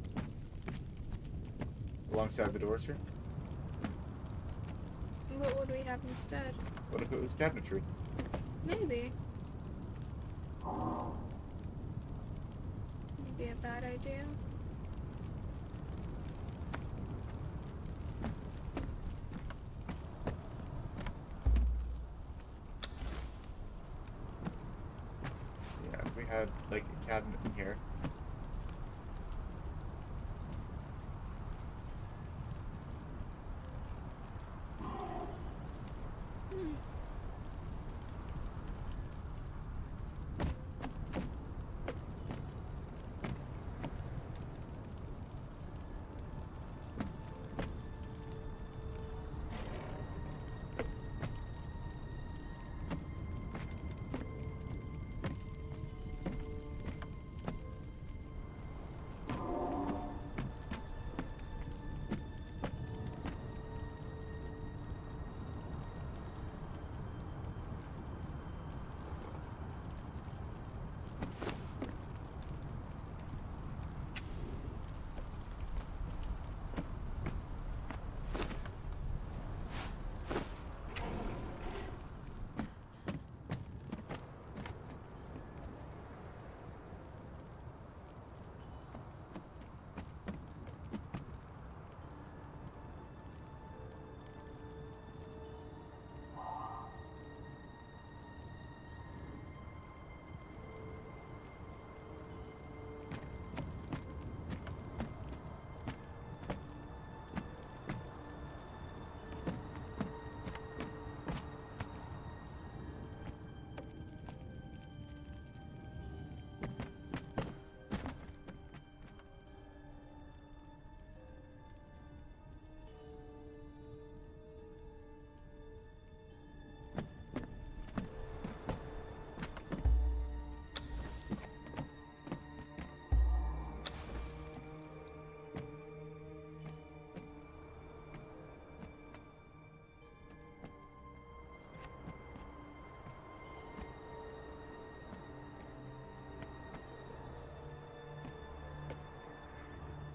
Alongside the doors here. What would we have instead? What if it was cabinetry? Maybe. Maybe a bad idea. So yeah, if we had like a cabinet in here.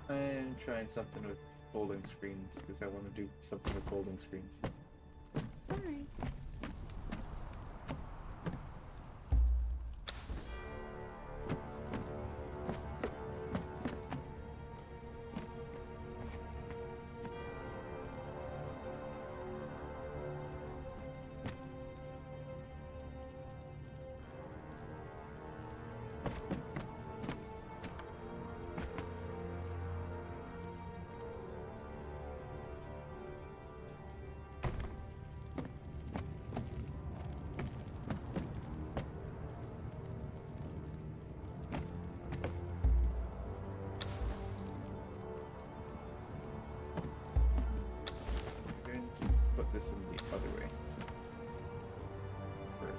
I'm trying something with folding screens because I want to do something with folding screens. Alright. this one the other way. For it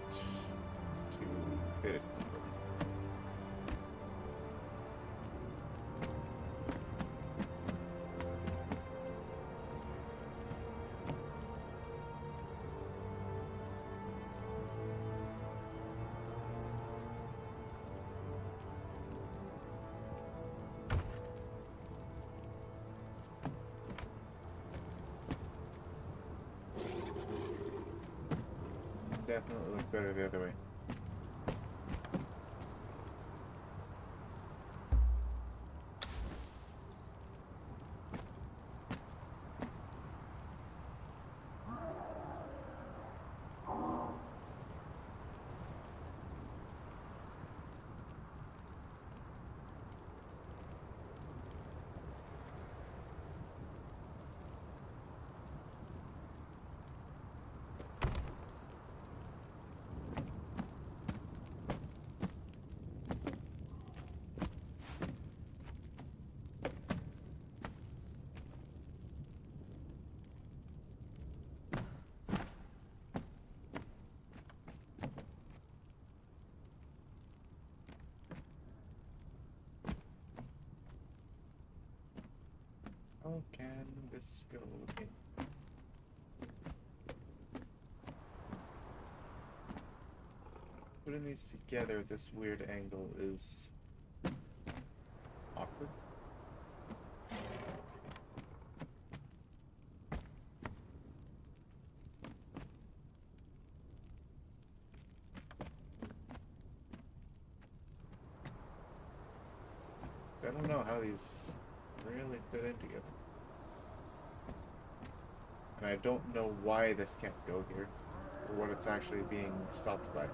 to fit. Definitely look better the other way. How can this go in? Putting these together at this weird angle is awkward. So I don't know how these really fit in together. And I don't know why this can't go here, or what it's actually being stopped by.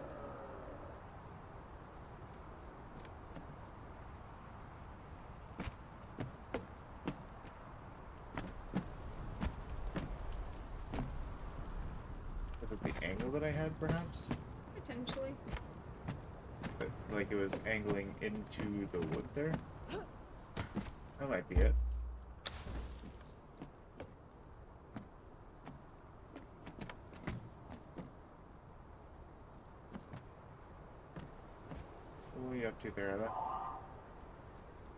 Was it the angle that I had, perhaps? Potentially. But, like, it was angling into the wood there? That might be it. So what are you up to there, Ella?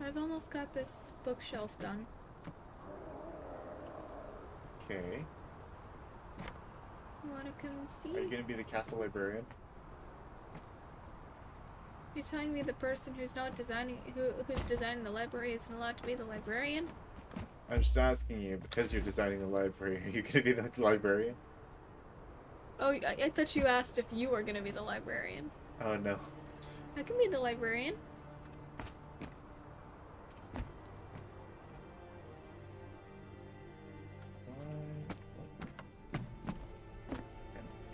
I've almost got this bookshelf done. Okay. You wanna come see? Are you gonna be the castle librarian? You're telling me the person who's not designing, who's designing the library isn't allowed to be the librarian? I'm just asking you, because you're designing the library, are you gonna be the librarian? Oh, I thought you asked if you were gonna be the librarian. Oh no. I can be the librarian.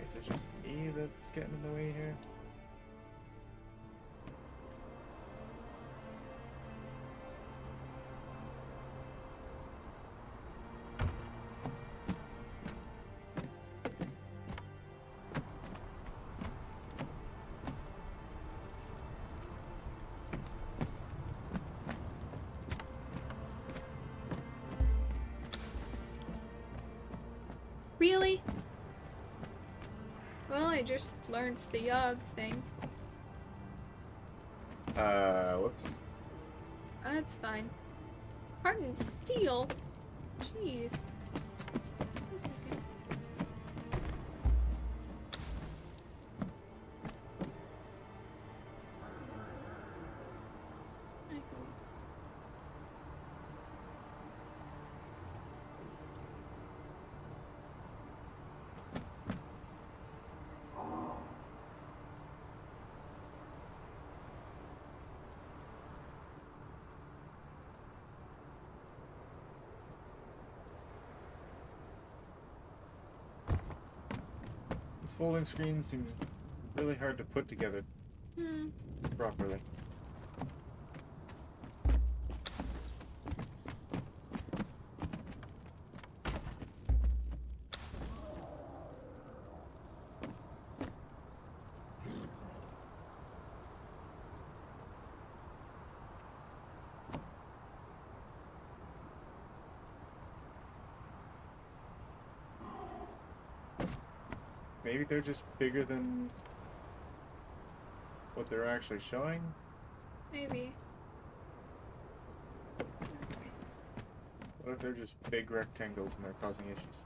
Is it just me that's getting in the way here? Really? Well, I just learned the Yogg thing. Whoops. That's fine. Hardened steel? Jeez. That's okay. These folding screens seem really hard to put together properly. Maybe they're just bigger than what they're actually showing? Maybe. What if they're just big rectangles and they're causing issues?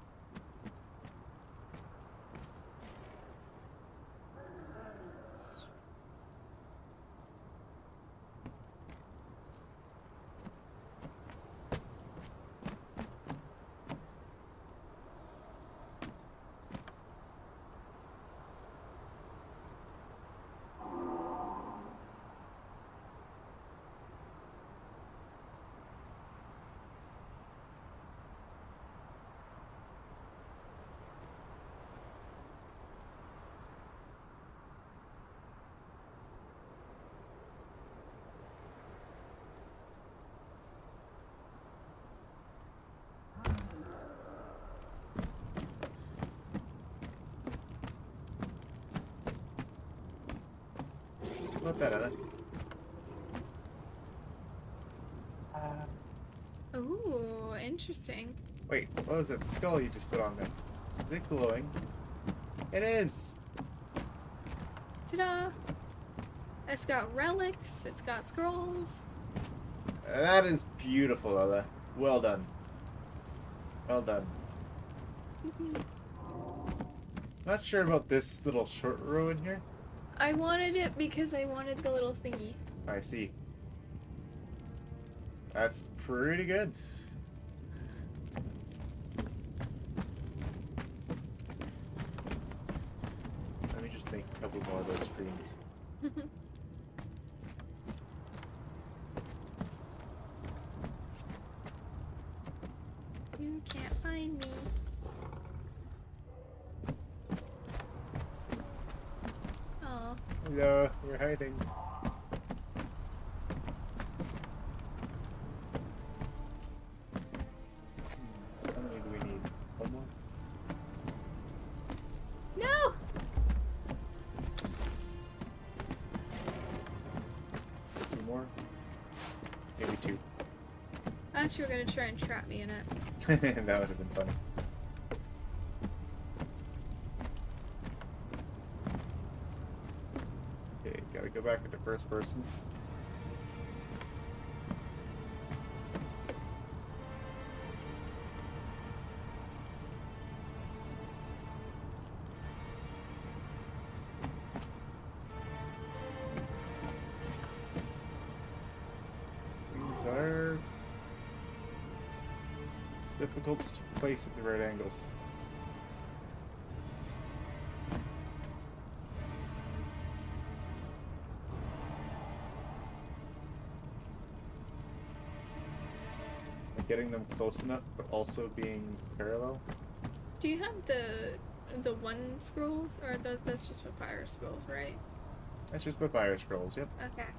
Not bad at it. Ooh, interesting. Wait, what was that skull you just put on there? Is it glowing? It is! Ta-da! It's got relics, it's got scrolls. That is beautiful, Ella. Well done. Well done. Not sure about this little short row in here. I wanted it because I wanted the little thingy. I see. That's pretty good. Let me just make a couple more of those screens. You can't find me. Oh. Hello, we're hiding. How many do we need? One more? No! Two more? Maybe two. I thought you were gonna try and trap me in it. That would have been funny. Okay, gotta go back into first person. These are difficult to place at the right angles. Like getting them close enough, but also being parallel. Do you have the one scrolls, or that's just Papyrus scrolls, right? That's just Papyrus scrolls, yep. Okay.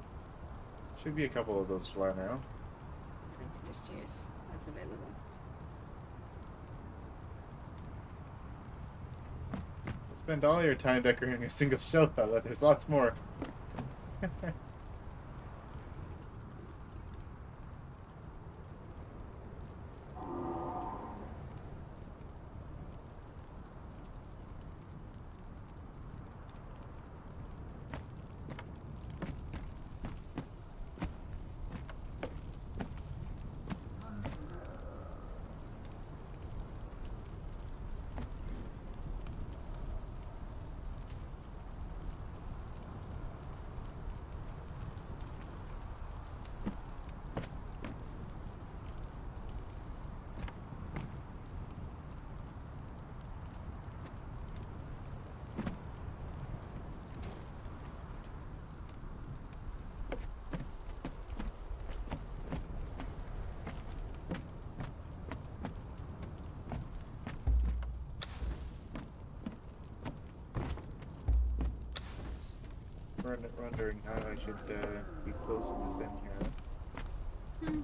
Should be a couple of those flying around. I can just use what's available. Spend all your time decorating a single shelf, Ella. There's lots more. Wondering how I should be closing this in here. Hmm.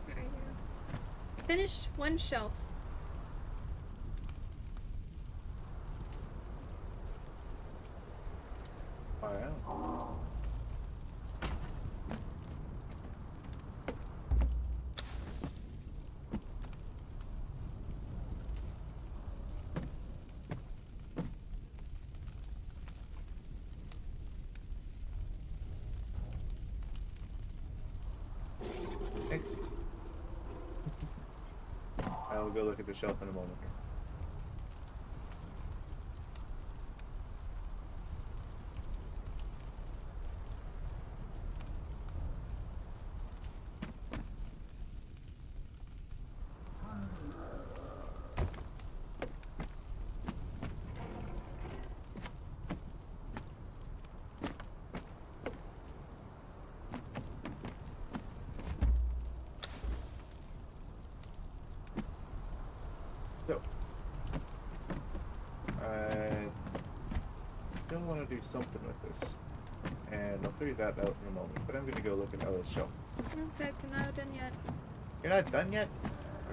There you go. Finished one shelf. go look at the shelf in a moment here. So, I still want to do something with this, and I'll figure that out in a moment, but I'm going to go look at Ella's shelf. One sec, I'm not done yet. You're not done yet?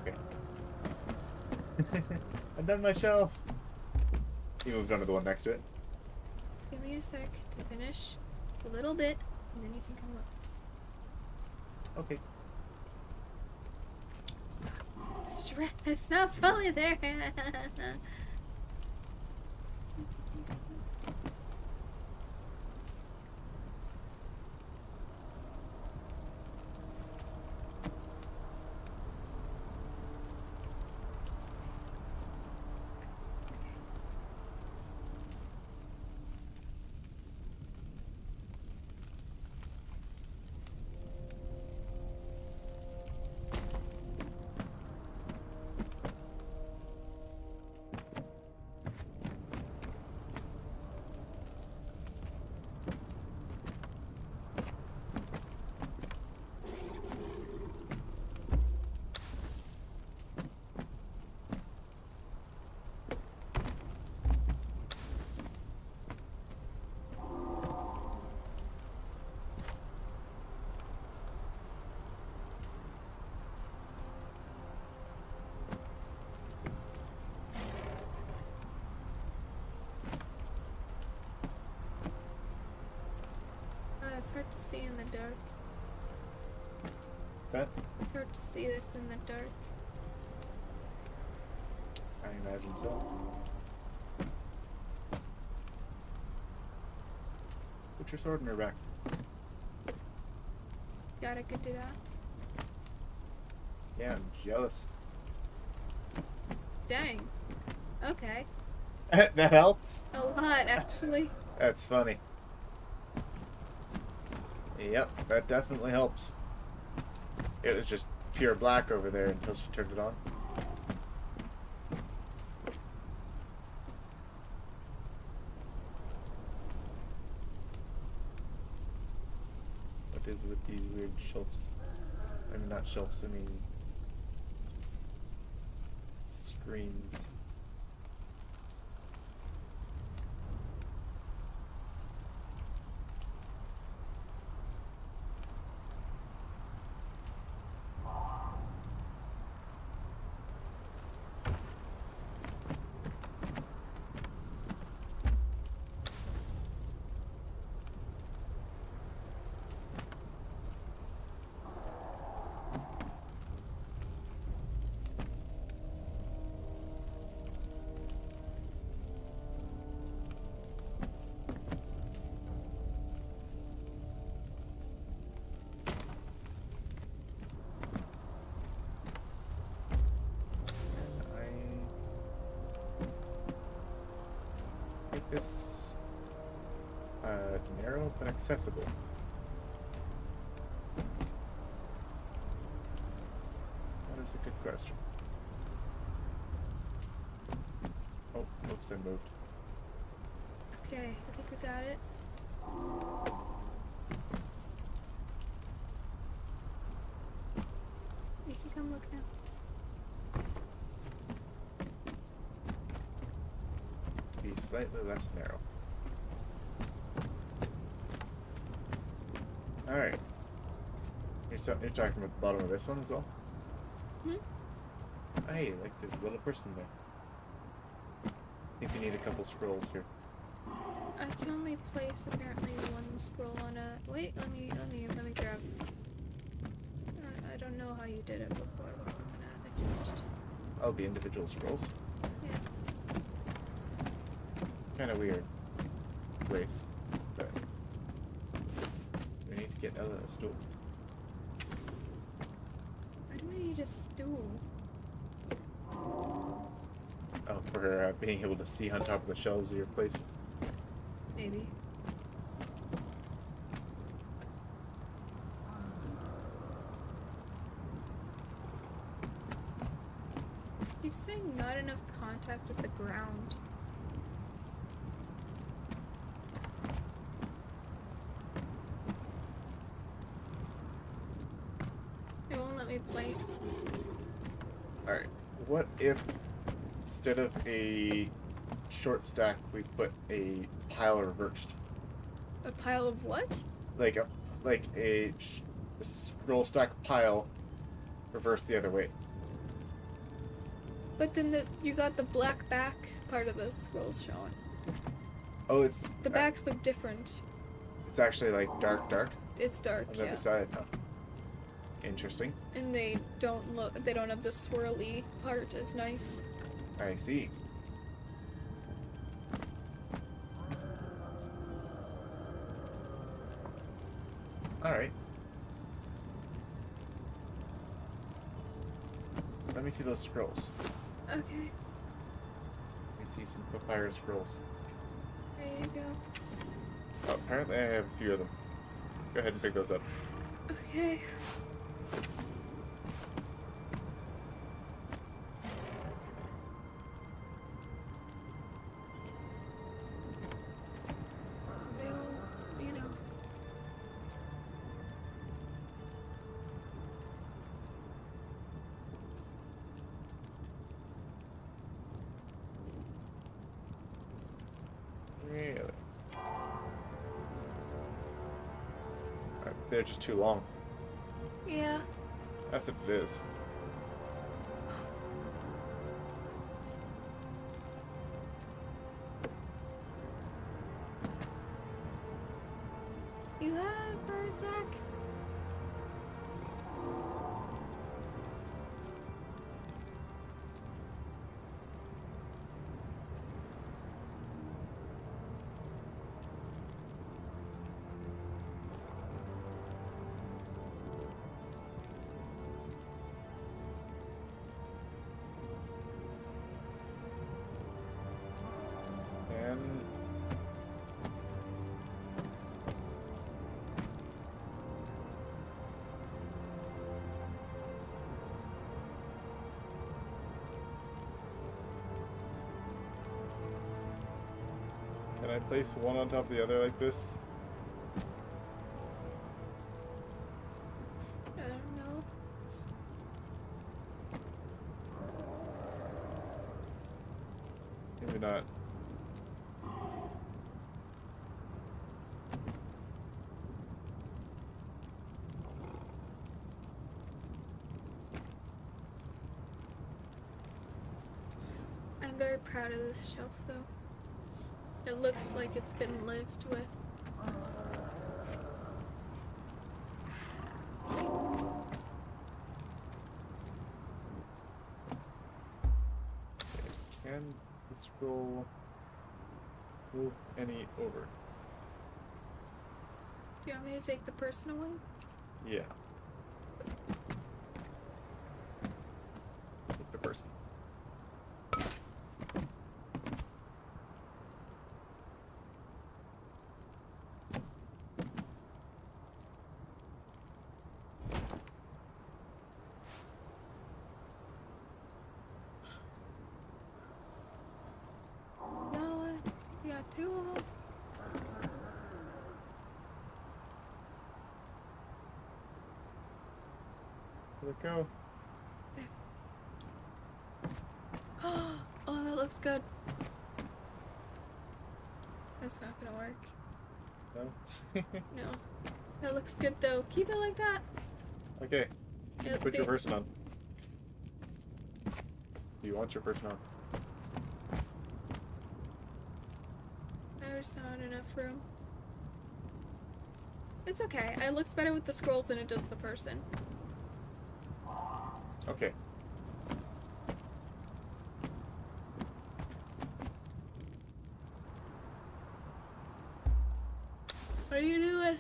Okay. I've done my shelf! You moved on to the one next to it. Just give me a sec to finish a little bit, and then you can come look. Okay. Stress, not fully there. It's hard to see in the dark. What's that? It's hard to see this in the dark. I imagine so. Put your sword in your back. God, I could do that. Yeah, I'm jealous. Dang. Okay. That helps? A lot, actually. That's funny. Yep, that definitely helps. It was just pure black over there until she turned it on. What is with these weird shelves? I mean, not shelves, I mean screens. This narrow but accessible. That is a good question. Oh, oops, I moved. Okay, I think we got it. You can come look now. Be slightly less narrow. Alright. You're talking about the bottom of this one as well? Hmm? Hey, like this little person there. I think you need a couple scrolls here. I can only place apparently one scroll on a. Wait, let me grab. I don't know how you did it before. But I'm gonna attempt. Oh, the individual scrolls? Yeah. Kind of weird place, but we need to get Ella a stool. Why do I need a stool? Oh, for being able to see on top of the shelves you're placing. Maybe. Keep saying not enough contact with the ground. It won't let me place. Alright, what if instead of a short stack we put a pile reversed? A pile of what? Like a scroll stack pile reversed the other way. But then you got the black back part of the scrolls showing. Oh, it's The backs look different. it's actually like dark It's dark, on the yeah. other side. Oh. Interesting. And they don't have the swirly part as nice. I see. Alright. Let me see those scrolls. Okay, Let me see some papyrus scrolls. there you go. Oh, apparently I have a few of them. Go ahead and pick those up. Okay. No, you know. Really? They're just too long. Yeah. That's what it is. You lag for a sec. And can I place one on top of the other like this? I don't know. Maybe not. I'm very proud of this shelf though. It looks like it's been lived with. Can the scroll move any over? Do you want me to take the person away? Yeah. Take the person. No, you got two of them. Let it go. Oh, that looks good. That's not gonna work. No? No. That looks good though. Keep it like that. Okay. You can put your They- person on. Do you want your person on? There's not enough room. It's okay. It looks better with the scrolls than it does the person. Okay. What are you doing?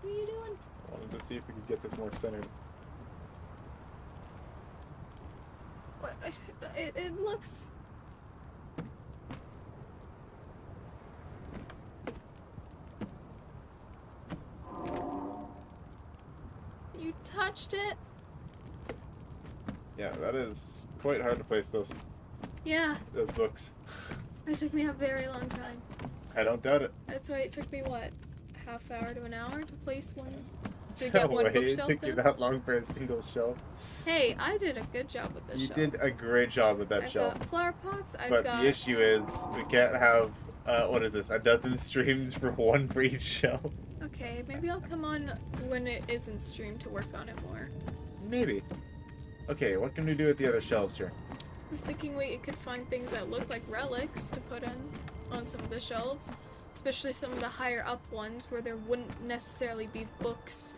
What are you doing? I wanted to see if we could get this more centered. It looks... You touched it? Yeah, that is quite hard to place those Yeah. those books. It took me a very long time. I don't doubt it. That's why it took me, what, half hour to an hour to place one? To No get one way, it bookshelf took you done? that long for a single shelf. Hey, I did a good job with this You shelf. did a great job with that I've shelf. got flower pots, I've But got... the issue is, we can't have, what is this, a dozen streams for one for each shelf? Okay, maybe I'll come on when it isn't streamed to work on it more. Maybe. Okay, what can we do with the other shelves here? I was thinking we could find things that look like relics to put on some of the shelves. Especially some of the higher up ones where there wouldn't necessarily be books.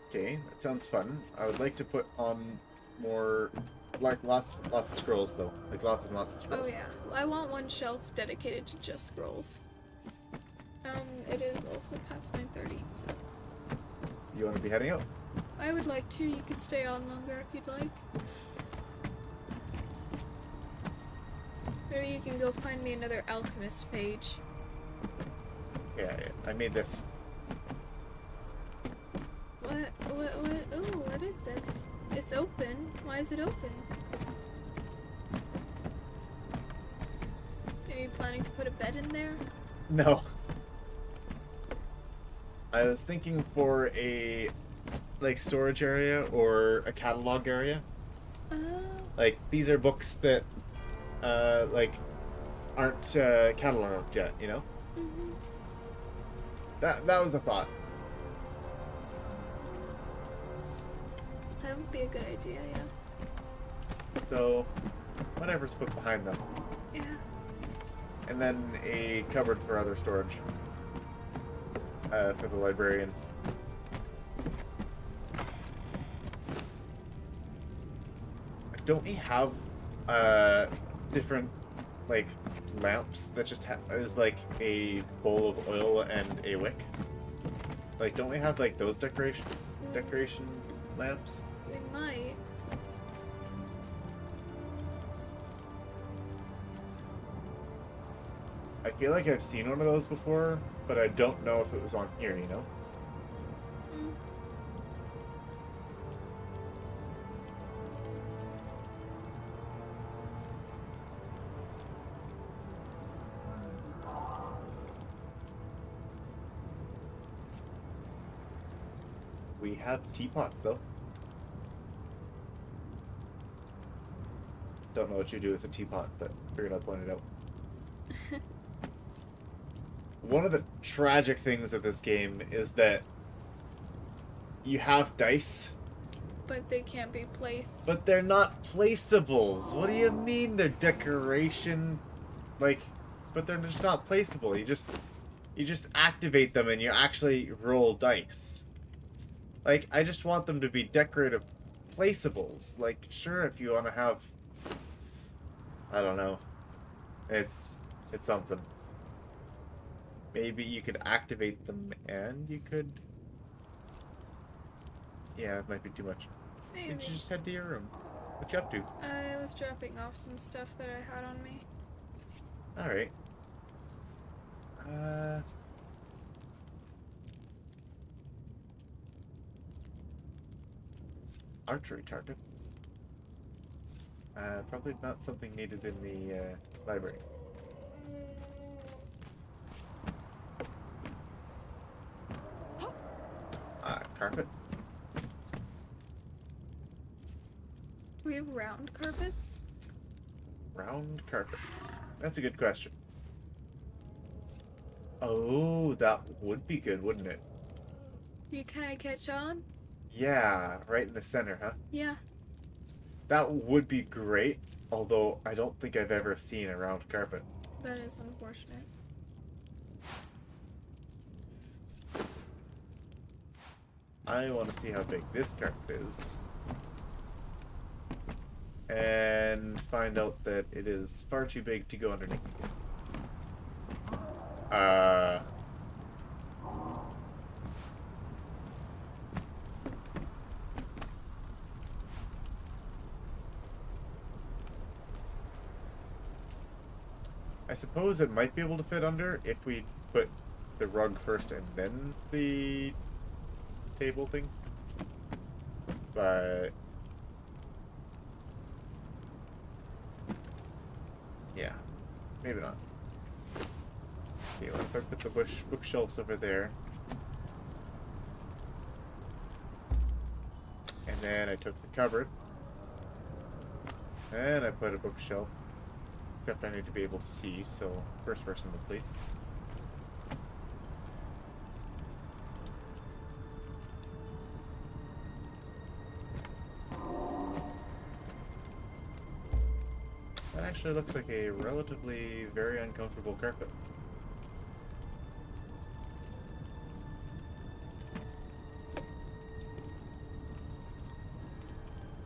Okay, that sounds fun. I would like to put on more, like lots of scrolls though. Like lots and lots of scrolls. Oh yeah, I want one shelf dedicated to just scrolls. It is also past 9:30, so... You want to be heading out? I would like to. You could stay on longer if you'd like. Maybe you can go find me another alchemist page. Yeah, I made this. What? Oh, what is this? It's open. Why is it open? Are you planning to put a bed in there? No. I was thinking for a, like, storage area or a catalog area. Oh. Like, these are books that, like, aren't cataloged yet, you know? Mm-hmm. That was a thought. That would be a good idea, yeah. So, whatever's put behind them. Yeah. And then a cupboard for other storage. For the librarian. Don't we have different like lamps that just is like a bowl of oil and a wick? Like, don't we have like those decoration lamps? We might. I feel like I've seen one of those before, but I don't know if it was on here, you know? Mm. We have teapots, though. Don't know what you do with a teapot, but figured I'd point it out. One of the tragic things of this game is that you have dice, But they can't be placed. but they're not placeables. What do you mean they're decoration? Like, but they're just not placeable. You just activate them and you actually roll dice. Like, I just want them to be decorative placeables. Like, sure, if you want to have, I don't know, it's something. Maybe you could activate them and you could... Yeah, it might be too much. Maybe. You just head to your room. What you up to? I was dropping off some stuff that I had on me. Alright. Archery target. Probably not something needed in the library. Carpet. Do we have round carpets? Round carpets. That's a good question. Oh, that would be good, wouldn't it? You kind of catch on? Yeah, right in the center, huh? Yeah. That would be great, although I don't think I've ever seen a round carpet. That is unfortunate. I want to see how big this carpet is. And find out that it is far too big to go underneath. I suppose it might be able to fit under if we put the rug first and then the table thing. But yeah, maybe not. Okay, what if I put the bookshelves over there? And then I took the cupboard. And I put a bookshelf. Except I need to be able to see, so first person please. That actually looks like a relatively very uncomfortable carpet.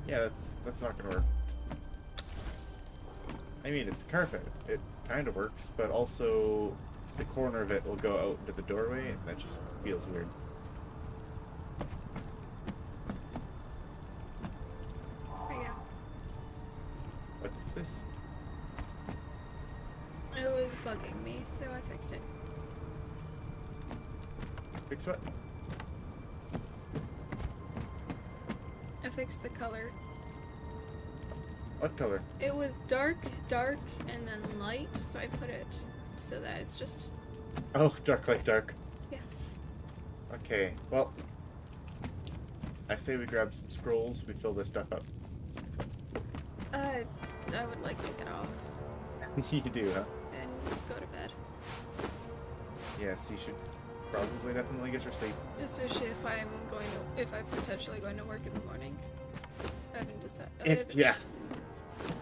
Yeah, that's not gonna work. I mean, it's a carpet. It kind of works, but also the corner of it will go out into the doorway, and that just feels weird. There you go. What is this? It was bugging me, so I fixed it. Fix what? I fixed the color. What color? It was dark, and then light, so I put it so that it's just... Oh, dark like dark. Yeah. Okay, well, I say we grab some scrolls, we fill this stuff up. I would like to get off You do, huh? and go to bed. Yes, you should probably definitely get your sleep. Especially if I'm potentially going to work in the morning. I haven't decided.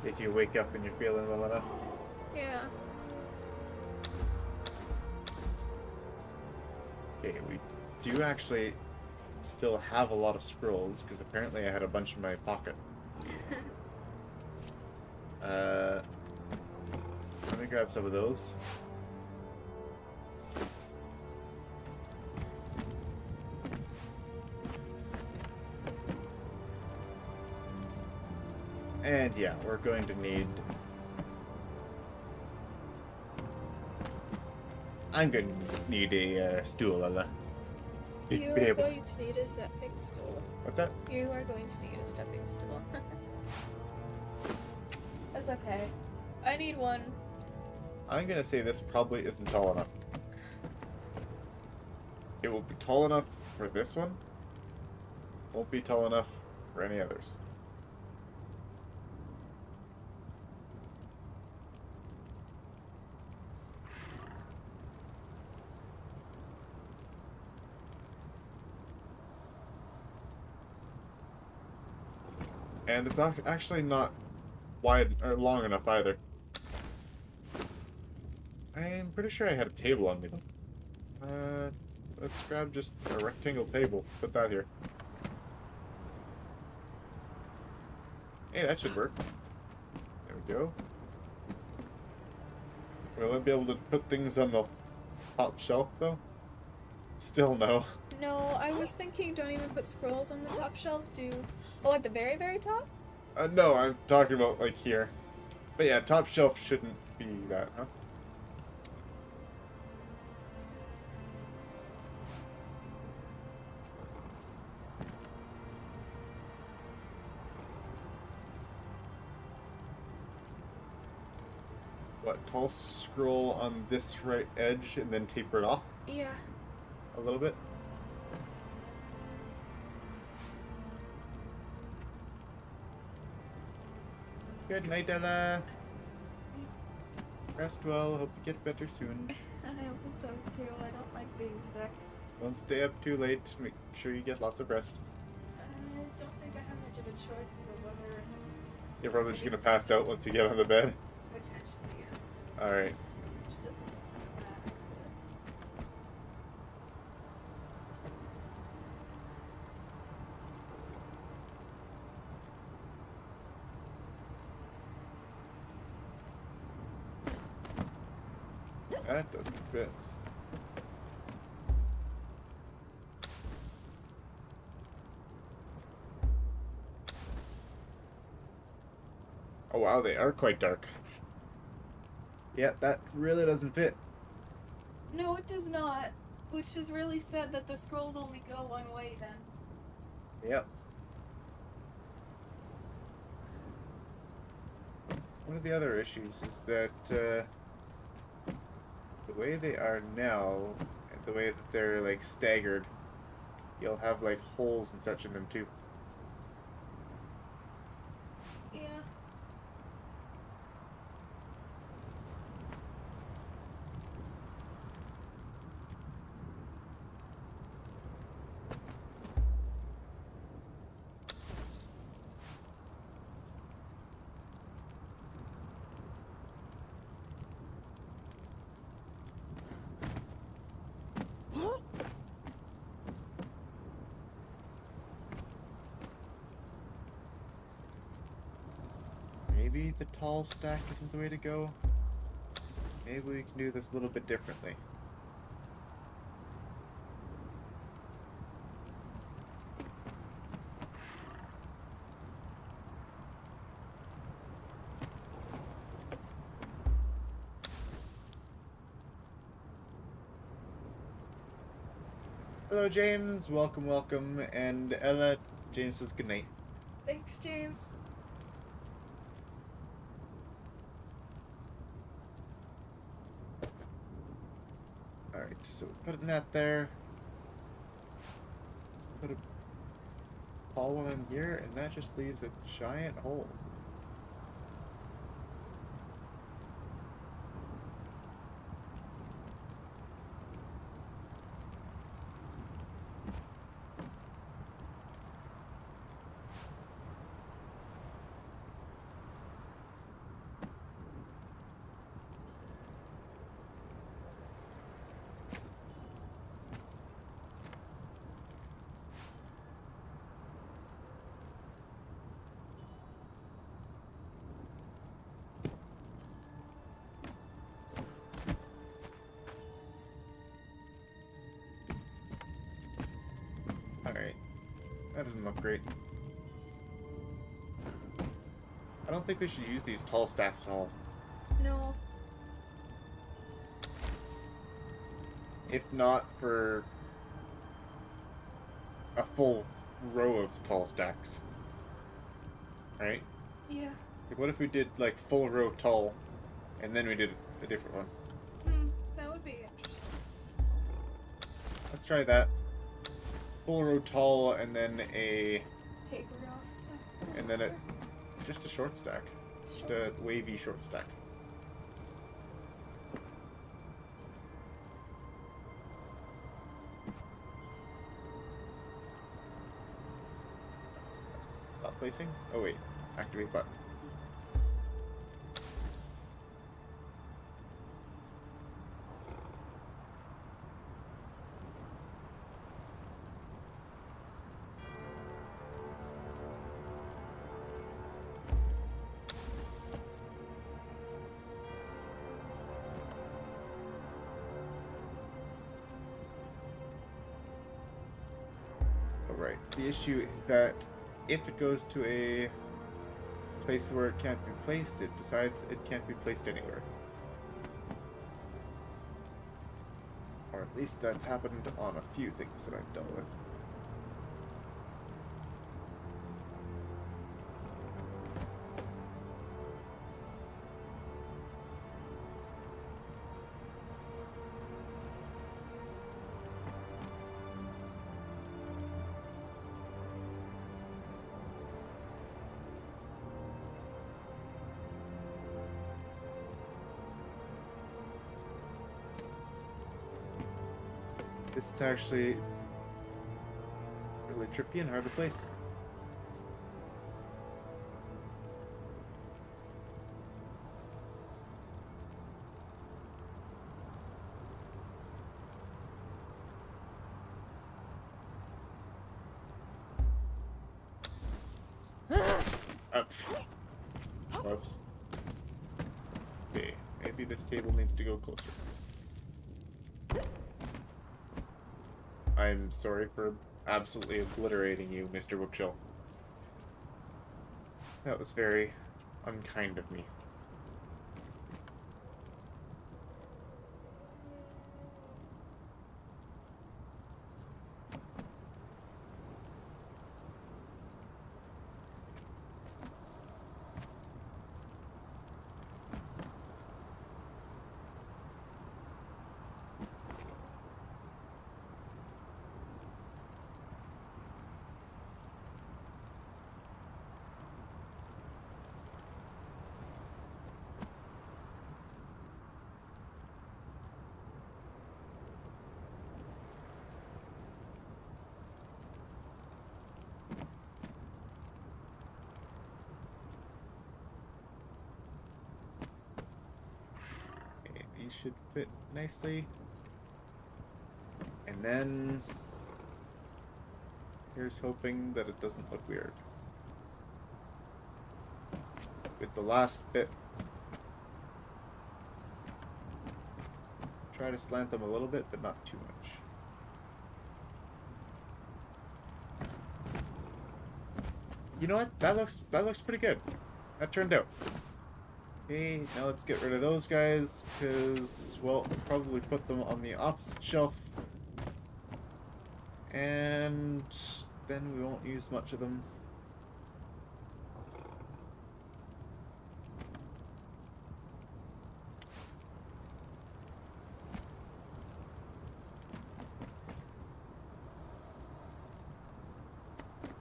If you wake up and you're feeling well enough. Yeah. Okay, we do actually still have a lot of scrolls, because apparently I had a bunch in my pocket. Let me grab some of those. And yeah, we're going to need... I'm going to need a stool, Ella. You are going to need a stepping stool. What's that? You are going to need a stepping stool. That's okay. I need one. I'm going to say this probably isn't tall enough. It will be tall enough for this one. Won't be tall enough for any others. And it's actually not wide or long enough either. I'm pretty sure I had a table on me though. Let's grab just a rectangle table. Put that here. Hey, that should work. There we go. Will I be able to put things on the top shelf though? Still no. No, I was thinking don't even put scrolls on the top shelf. Oh, at the very, very top? No, I'm talking about like here. But yeah, top shelf shouldn't be that, huh? What, tall scroll on this right edge and then taper it off Yeah. a little bit? Good night, Ella. Rest well. Hope you get better soon. I hope so too. I don't like being sick. Don't stay up too late. Make sure you get lots of rest. I don't think I have much of a choice of whether or not. You're probably just gonna pass out once you get on the bed. Potentially, yeah. Alright. Which doesn't sound bad. That doesn't fit. Oh wow, they are quite dark. Yeah, that really doesn't fit. No, it does not. Which is really sad that the scrolls only go one way then. Yep. One of the other issues is that the way they are now, and the way that they're like staggered, you'll have like holes and such in them too. Yeah. Maybe the tall stack isn't the way to go. Maybe we can do this a little bit differently. Hello, James. Welcome, welcome. And Ella, James says goodnight. Thanks, James. Alright, so putting that there. Let's put a tall one in here, and that just leaves a giant hole. Alright. That doesn't look great. I don't think we should use these tall stacks at all. No. If not for a full row of tall stacks. Right? Yeah. Like, what if we did, like, full row tall, and then we did a different one? That would be interesting. Let's try that. Full row tall, and then a... Tapered off stuff. and then just a short stack. Just a wavy short stack. Stop placing? Oh wait, activate button. Alright, the issue is that if it goes to a place where it can't be placed, it decides it can't be placed anywhere. Or at least that's happened on a few things that I've dealt with. This is actually really trippy and hard to place. Whoops. Okay, maybe this table needs to go closer. I'm sorry for absolutely obliterating you, Mr. Bookshelf. That was very unkind of me. should fit nicely. And then here's hoping that it doesn't look weird. With the last bit, try to slant them a little bit, but not too much. You know what? That looks pretty good. That turned out. Okay, now let's get rid of those guys, because, well, we'll probably put them on the opposite shelf. And then we won't use much of them.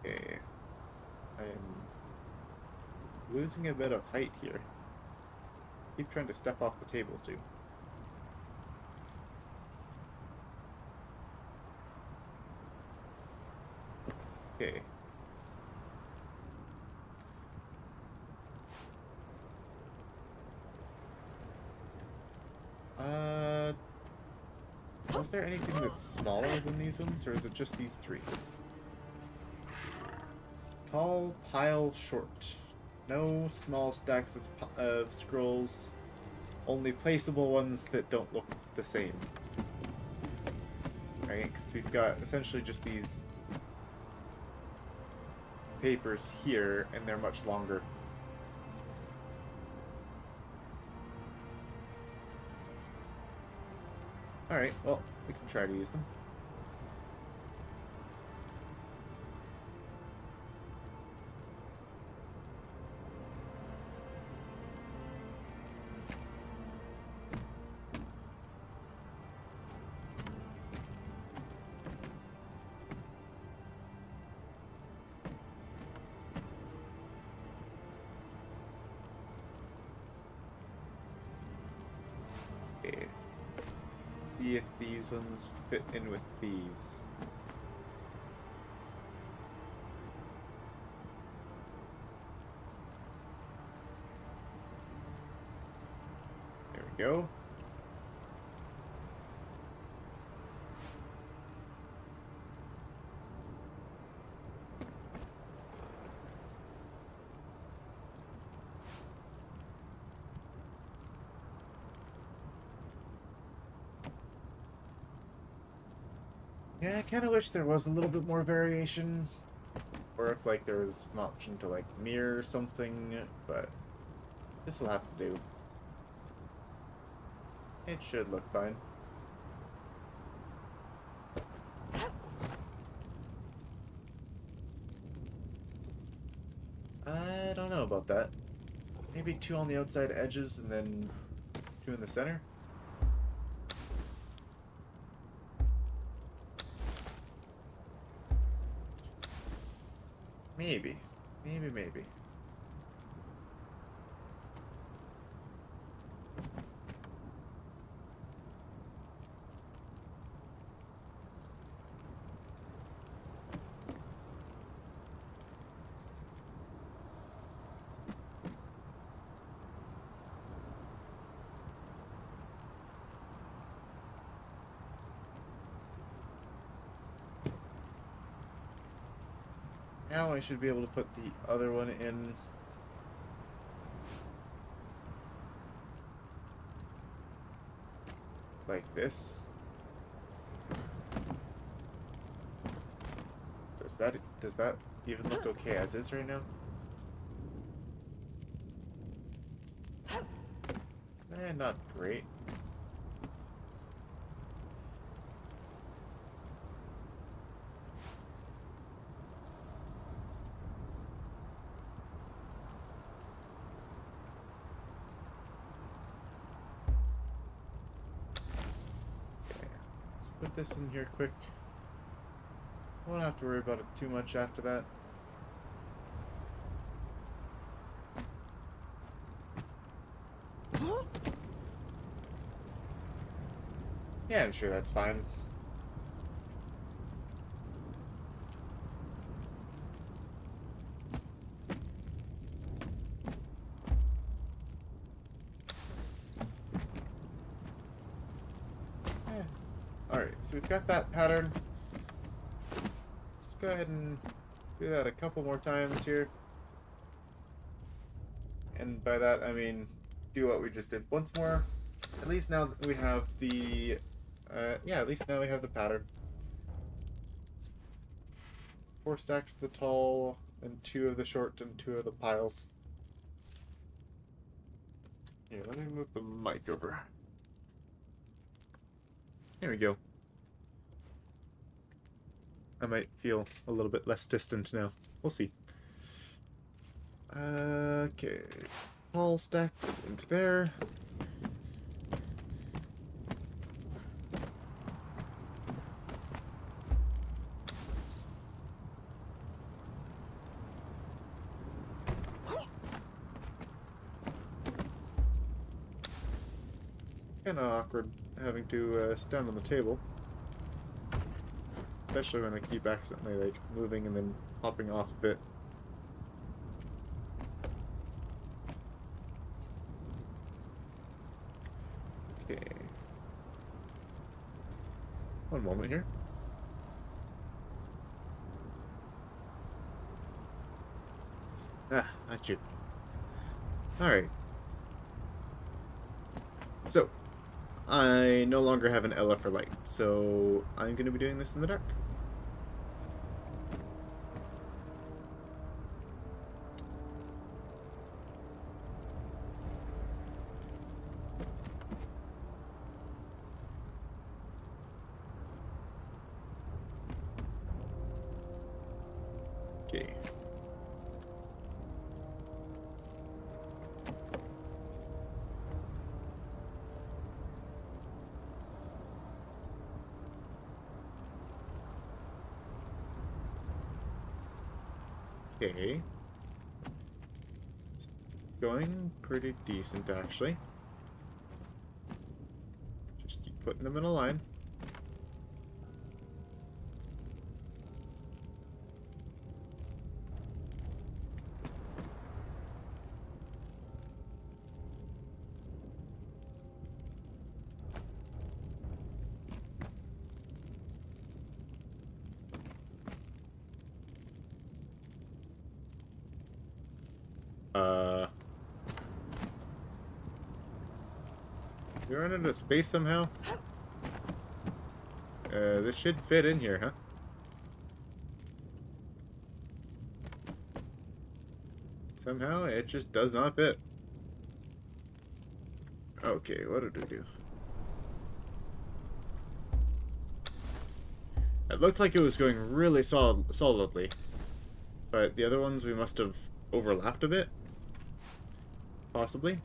Okay. I am losing a bit of height here. Keep trying to step off the table too. Okay. Was there anything that's smaller than these ones, or is it just these three? Tall, pile, short. No small stacks of scrolls. Only placeable ones that don't look the same. Right? Because we've got essentially just these papers here, and they're much longer. Alright, well, we can try to use them. Okay. See if these ones fit in with these. There we go. Yeah, I kind of wish there was a little bit more variation. Or if, like, there was an option to, like, mirror something, but this will have to do. It should look fine. I don't know about that. Maybe 2 on the outside edges and then 2 in the center? Maybe. Maybe. Now I should be able to put the other one in. Like this. Does that even look okay as is right now? Not great. Put this in here quick. Won't have to worry about it too much after that. Yeah, I'm sure that's fine. Alright, so we've got that pattern. Let's go ahead and do that a couple more times here. And by that, I mean do what we just did once more. At least now we have the... yeah, at least now we have the pattern. 4 stacks of the tall, and 2 of the short, and 2 of the piles. Here, let me move the mic over. There we go. I might feel a little bit less distant now. We'll see. Okay. Tall stacks into there. Kind of awkward having to stand on the table. Especially when I keep accidentally like moving and then hopping off a bit. Okay. One moment here. Ah, not you. Alright. So, I no longer have an LF for light, so I'm going to be doing this in the dark. Okay. Okay. It's going pretty decent, actually. Just keep putting them in a line. You run into space somehow? This should fit in here, huh? Somehow it just does not fit. Okay, what did we do? It looked like it was going really solidly, but the other ones we must have overlapped a bit. Possibly.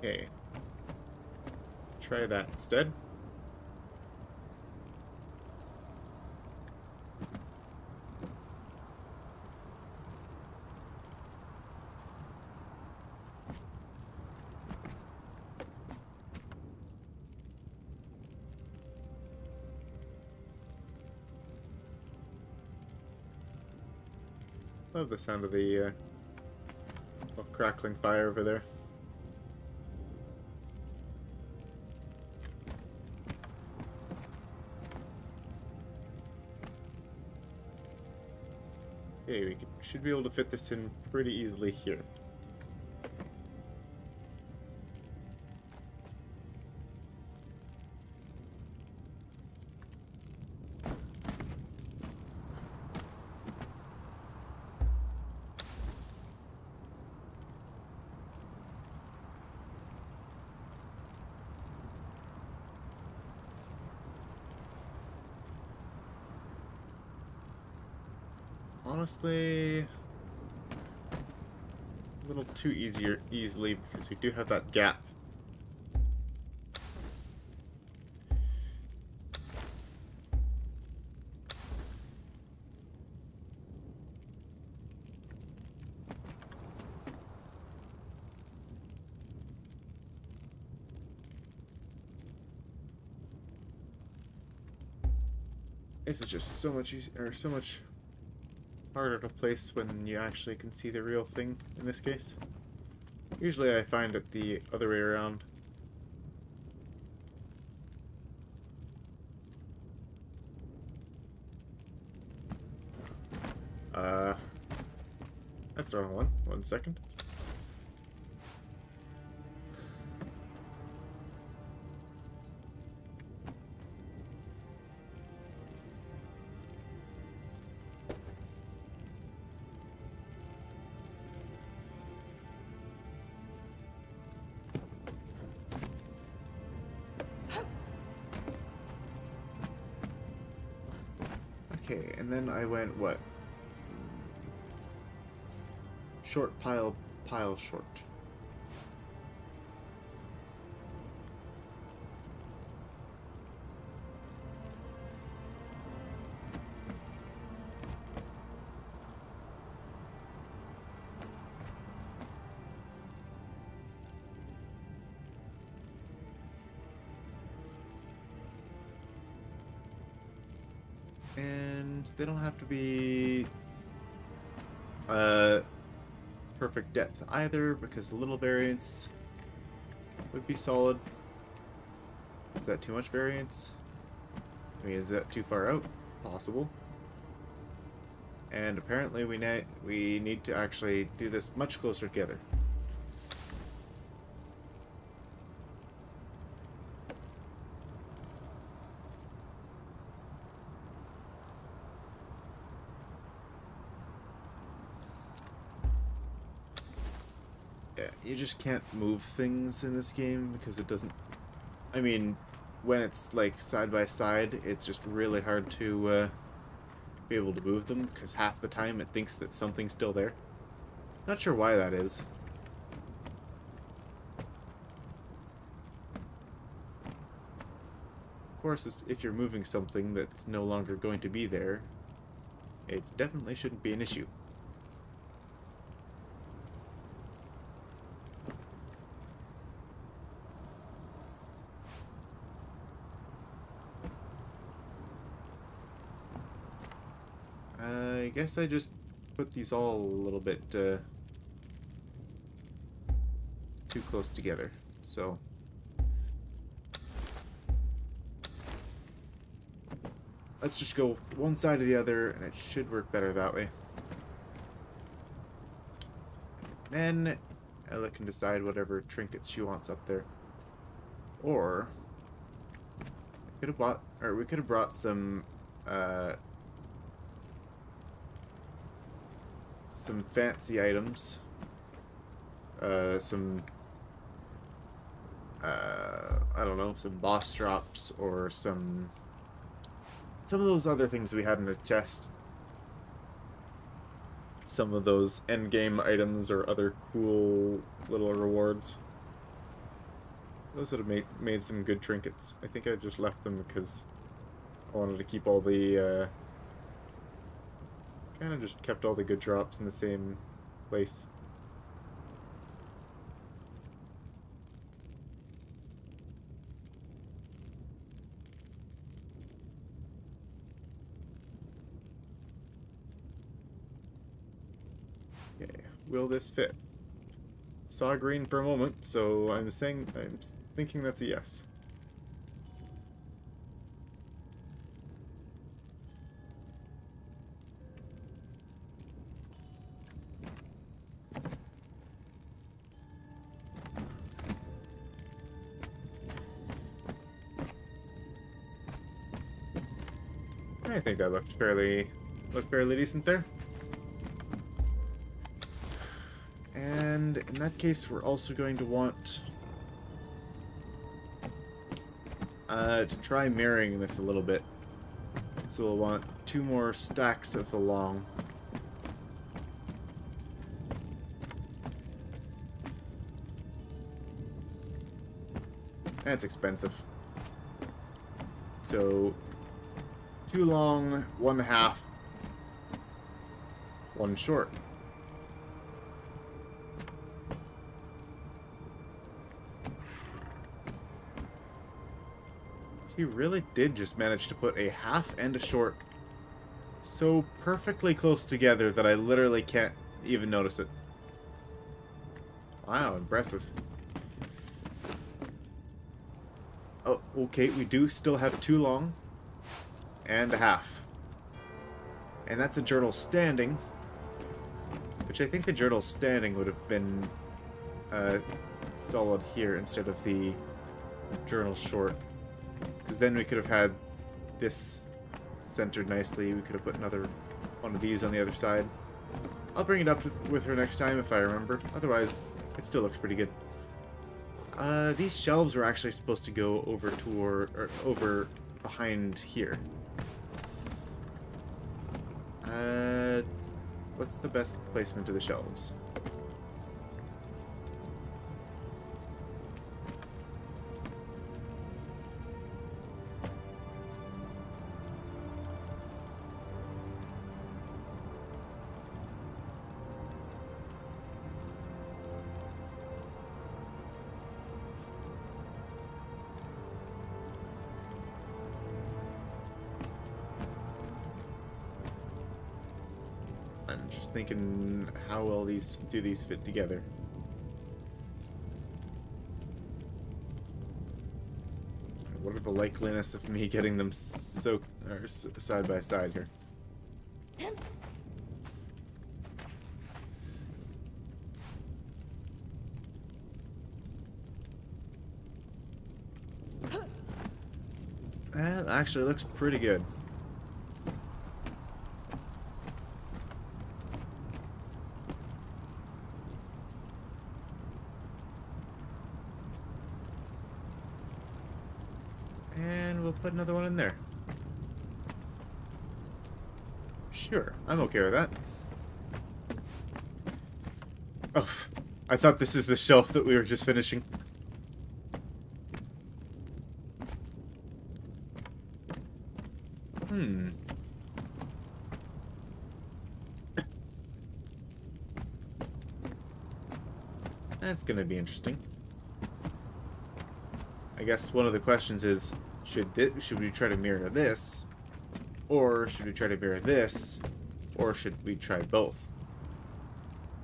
Okay. Try that instead. Love the sound of the little crackling fire over there. Okay, we should be able to fit this in pretty easily here. Honestly, a little too easily because we do have that gap. This is just so much easier, or so much harder to place when you actually can see the real thing in this case. Usually I find it the other way around. That's the wrong one. 1 second. Okay, and then I went, what? Short pile, pile short. And they don't have to be perfect depth either, because a little variance would be solid. Is that too much variance? I mean, is that too far out? Possible. And apparently we need to actually do this much closer together. You just can't move things in this game because it doesn't... I mean, when it's like side by side, it's just really hard to be able to move them because half the time it thinks that something's still there. Not sure why that is. Of course, if you're moving something that's no longer going to be there, it definitely shouldn't be an issue. I guess I just put these all a little bit too close together, so let's just go one side or the other and it should work better that way. Then Ella can decide whatever trinkets she wants up there. Or we could have brought some fancy items, I don't know, some boss drops or some of those other things we had in the chest. Some of those endgame items or other cool little rewards. Those would have made some good trinkets. I think I just left them because I wanted to keep all the kind of just kept all the good drops in the same place. Okay, will this fit? Saw green for a moment, so I'm thinking that's a yes. I think that looked fairly decent there. And in that case, we're also going to want to try mirroring this a little bit. So we'll want 2 more stacks of the long. That's expensive. So 2 long, 1 half, 1 short. She really did just manage to put a half and a short so perfectly close together that I literally can't even notice it. Wow, impressive. Oh, okay, we do still have 2 long and a half. And that's a journal standing, which I think the journal standing would have been solid here instead of the journal short. Because then we could have had this centered nicely. We could have put another one of these on the other side. I'll bring it up with her next time if I remember. Otherwise, it still looks pretty good. These shelves were actually supposed to go over toward, or over behind here. What's the best placement of the shelves? I'm just thinking how well these fit together. What are the likeliness of me getting them side by side here? That actually looks pretty good. And we'll put another one in there. Sure, I'm okay with that. Oh, I thought this is the shelf that we were just finishing. That's gonna be interesting. I guess one of the questions is, should we try to mirror this, or should we try to mirror this, or should we try both?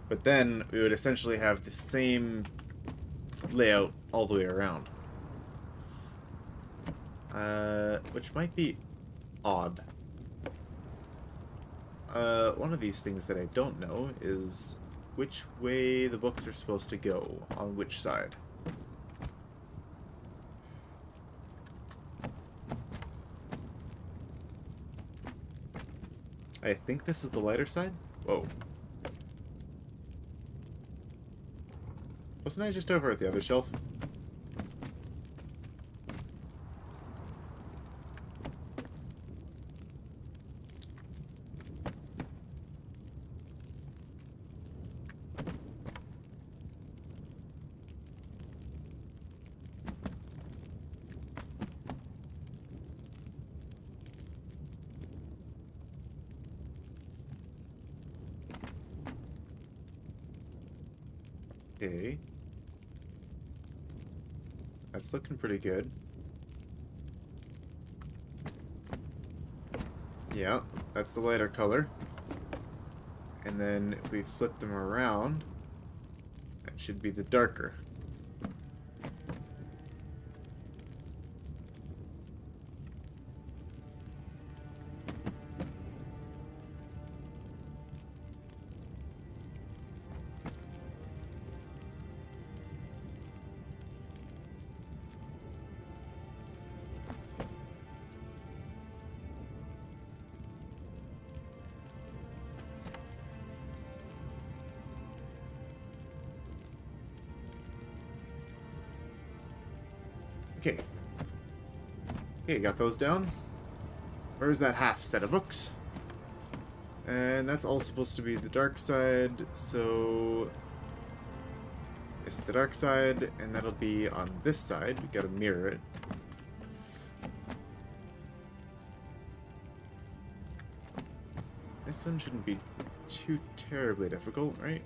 But then we would essentially have the same layout all the way around, which might be odd. One of these things that I don't know is which way the books are supposed to go on which side. I think this is the lighter side? Whoa. Wasn't I just over at the other shelf? Okay. That's looking pretty good. Yeah, that's the lighter color. And then if we flip them around, that should be the darker. Okay. Okay, got those down. Where's that half set of books? And that's all supposed to be the dark side, so it's the dark side, and that'll be on this side. We gotta mirror it. This one shouldn't be too terribly difficult, right?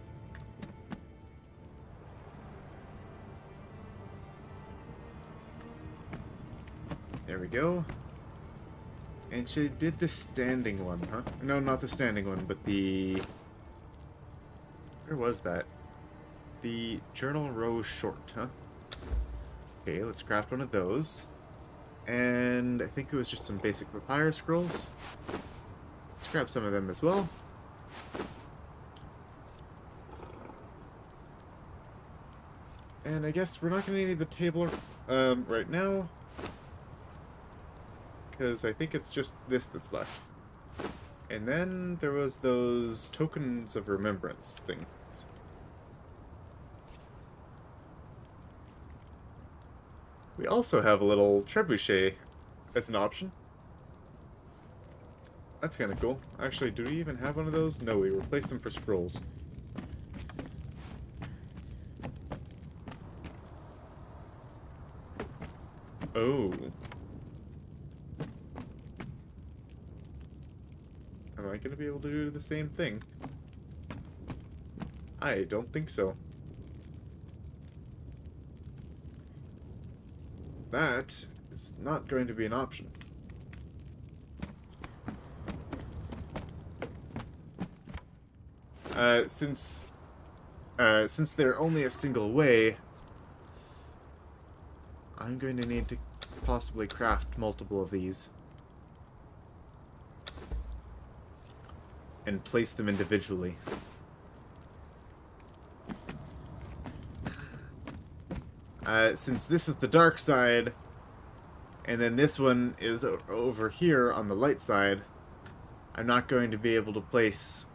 There we go. And she did the standing one, huh? No, not the standing one, but the... Where was that? The journal row short, huh? Okay, let's craft one of those. And I think it was just some basic papyrus scrolls. Let's grab some of them as well. And I guess we're not going to need the table right now. Because I think it's just this that's left. And then there was those tokens of remembrance things. We also have a little trebuchet as an option. That's kind of cool. Actually, do we even have one of those? No, we replaced them for scrolls. Oh. Am I going to be able to do the same thing? I don't think so. That is not going to be an option. Since they're only a single way, I'm going to need to possibly craft multiple of these. And place them individually. Since this is the dark side, and then this one is over here on the light side, I'm not going to be able to place...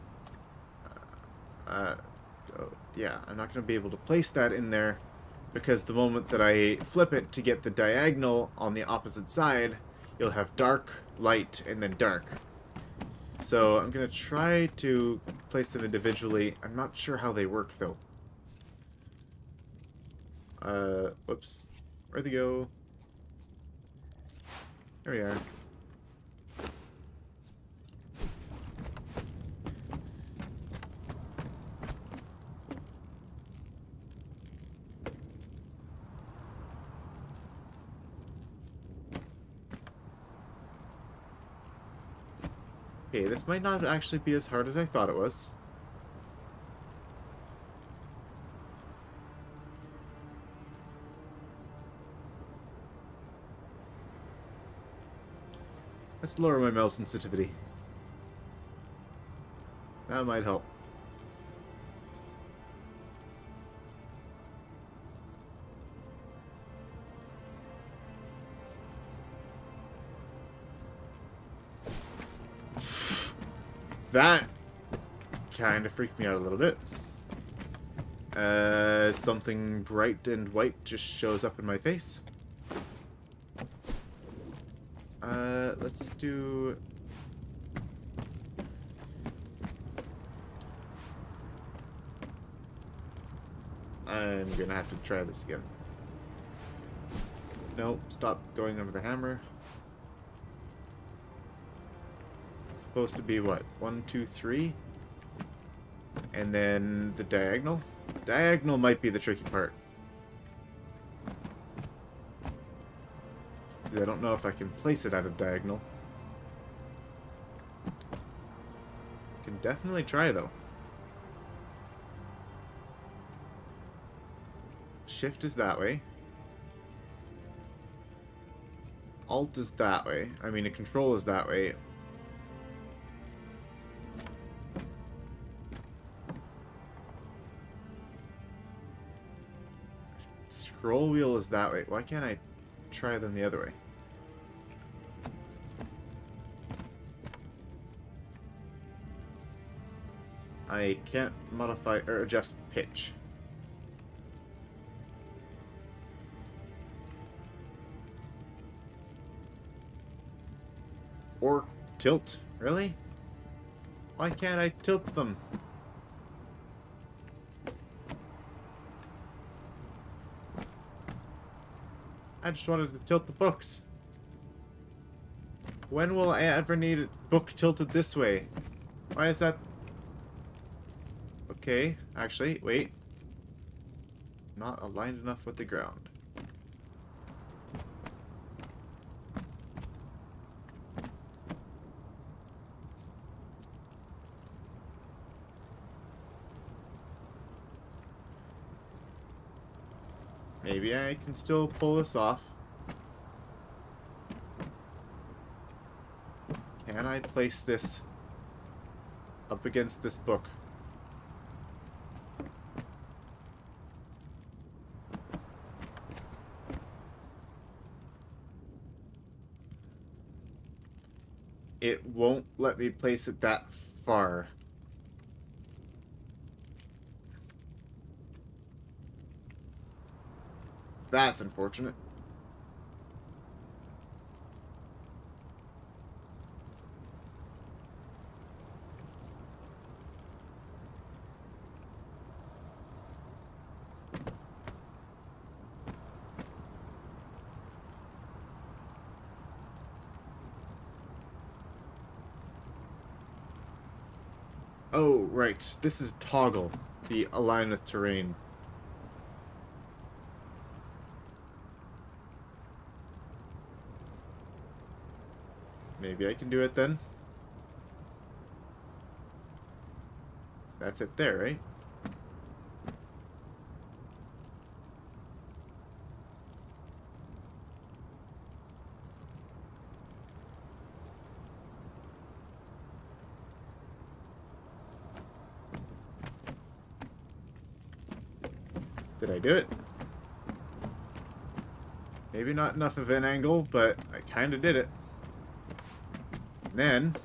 yeah, I'm not going to be able to place that in there, because the moment that I flip it to get the diagonal on the opposite side, you'll have dark, light, and then dark. So I'm going to try to place them individually. I'm not sure how they work, though. Whoops. Where'd they go? There we are. Okay, this might not actually be as hard as I thought it was. Let's lower my mouse sensitivity. That might help. That kind of freaked me out a little bit. Something bright and white just shows up in my face. Let's do... I'm gonna have to try this again. No, stop going over the hammer. It's supposed to be what? 1, 2, 3? And then the diagonal? Diagonal might be the tricky part. I don't know if I can place it at a diagonal. Can definitely try, though. Shift is that way. Alt is that way. I mean, a control is that way. Scroll wheel is that way. Why can't I try them the other way? I can't modify or adjust pitch. Or tilt. Really? Why can't I tilt them? I just wanted to tilt the books. When will I ever need a book tilted this way? Why is that? Okay, actually, wait. Not aligned enough with the ground. maybe I can still pull this off. Can I place this up against this book? It won't let me place it that far. That's unfortunate. Oh, right. This is toggle, the align with terrain. Maybe I can do it then. That's it there, right? Did I do it? Maybe not enough of an angle, but I kind of did it. And then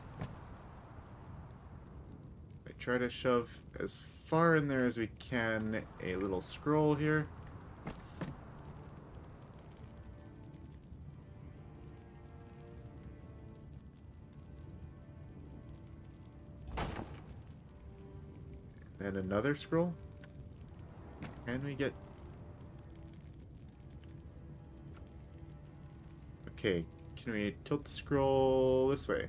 I try to shove as far in there as we can a little scroll here. And another scroll. Can we get... Okay, can we tilt the scroll this way?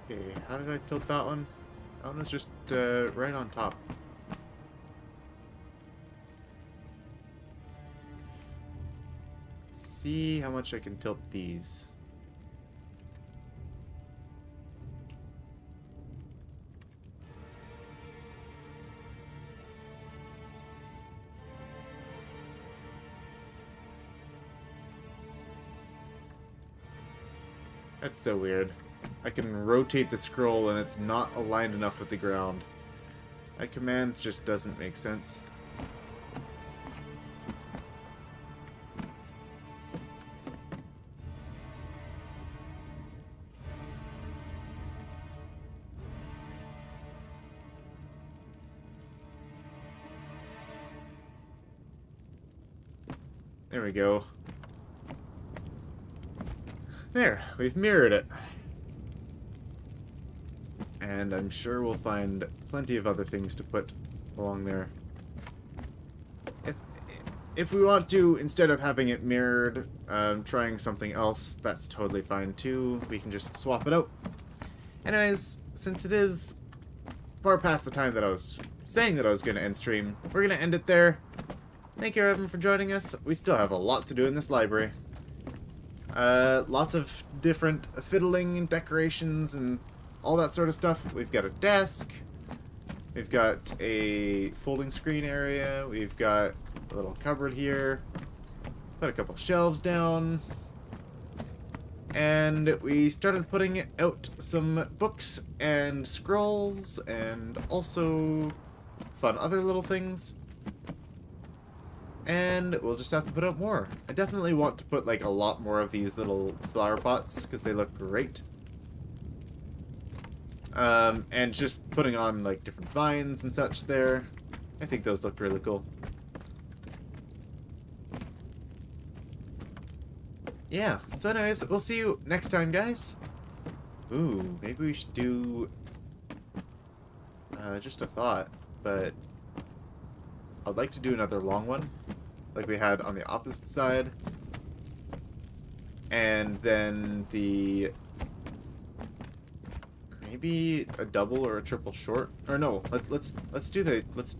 Okay, how did I tilt that one? That one was just right on top. Let's see how much I can tilt these. That's so weird. I can rotate the scroll and it's not aligned enough with the ground. That command just doesn't make sense. There we go. There, we've mirrored it. And I'm sure we'll find plenty of other things to put along there. If we want to, instead of having it mirrored, trying something else, that's totally fine too. We can just swap it out. Anyways, since it is far past the time that I was saying that I was going to end stream, we're going to end it there. Thank you everyone for joining us. We still have a lot to do in this library. Lots of different fiddling and decorations and all that sort of stuff. We've got a desk. We've got a folding screen area. We've got a little cupboard here. Put a couple shelves down. And we started putting out some books and scrolls and also fun other little things. And we'll just have to put out more. I definitely want to put like a lot more of these little flower pots because they look great. And just putting on like different vines and such there. I think those look really cool. Yeah, so anyways, we'll see you next time, guys. Ooh, maybe we should do... just a thought, but... I'd like to do another long one, like we had on the opposite side. And then the... maybe a double or a triple short. Or no, let's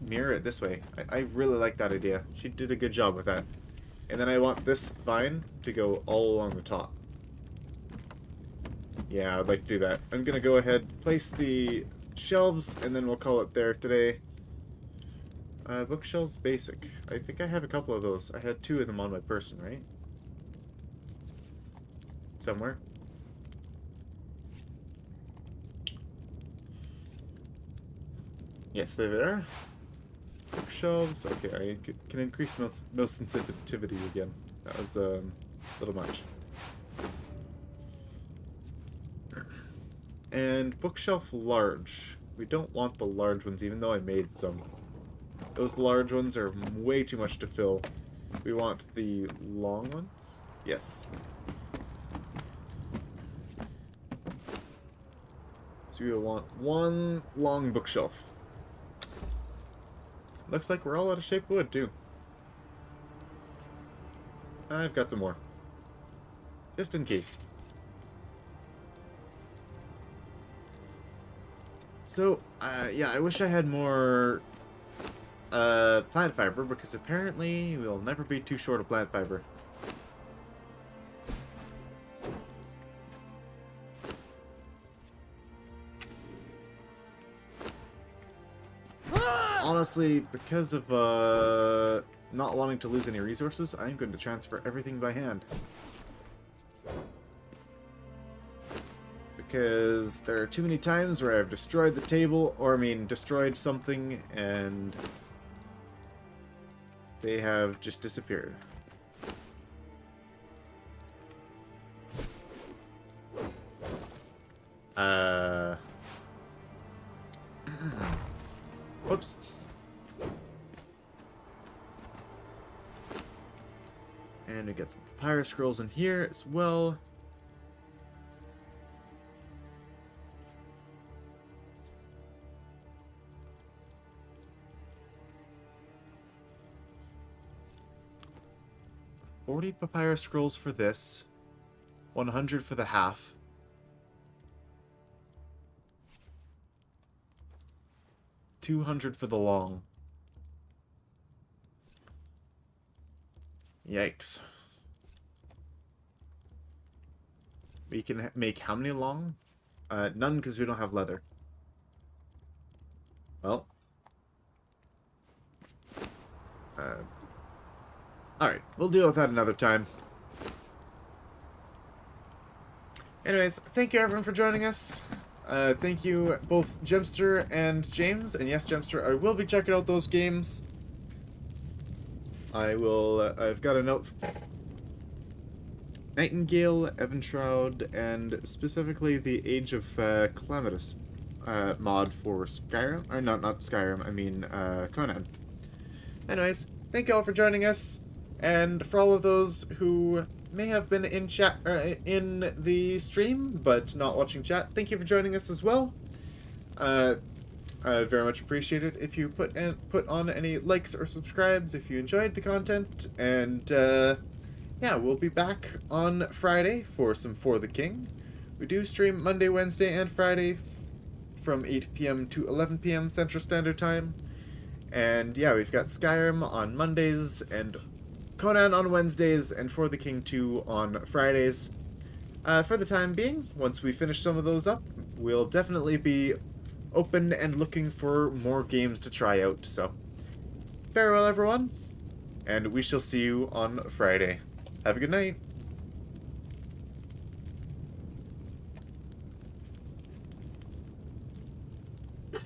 mirror it this way. I really like that idea. She did a good job with that. And then I want this vine to go all along the top. Yeah, I'd like to do that. I'm gonna go ahead, place the shelves, and then we'll call it there today. Bookshelves basic. I think I have a couple of those. I had 2 of them on my person, right? Somewhere. Yes, they're there. Bookshelves. Okay, I can increase mouse sensitivity again. That was a little much. And bookshelf large. We don't want the large ones, even though I made some. Those large ones are way too much to fill. We want the long ones? Yes. So we will want 1 long bookshelf. Looks like we're all out of shaped wood, too. I've got some more. Just in case. So, yeah, I wish I had more plant fiber, because apparently we'll never be too short of plant fiber. Honestly, because of not wanting to lose any resources, I'm going to transfer everything by hand. Because there are too many times where I've destroyed the table, or I mean, destroyed something, and they have just disappeared. Whoops. And we get some papyrus scrolls in here as well. $40 papyrus scrolls for this. 100 for the half. $200 for the long. Yikes. We can make how many long? None, because we don't have leather. Well. Alright, we'll deal with that another time. Anyways, thank you everyone for joining us. Thank you both Gemster and James. And yes, Gemster, I will be checking out those games. I've got a note. Nightingale, Evenshroud, and specifically the Age of Calamitous mod for Skyrim. Or no, not Skyrim, I mean Conan. Anyways, thank you all for joining us. And for all of those who may have been in chat in the stream but not watching chat, thank you for joining us as well. I very much appreciate it if you put on any likes or subscribes if you enjoyed the content. And yeah, we'll be back on Friday for some For the King. We do stream Monday, Wednesday, and Friday from 8 p.m. to 11 p.m. Central Standard Time. And yeah, we've got Skyrim on Mondays and Conan on Wednesdays, and For the King 2 on Fridays. For the time being, once we finish some of those up, we'll definitely be open and looking for more games to try out. So, farewell everyone, and we shall see you on Friday. Have a good night.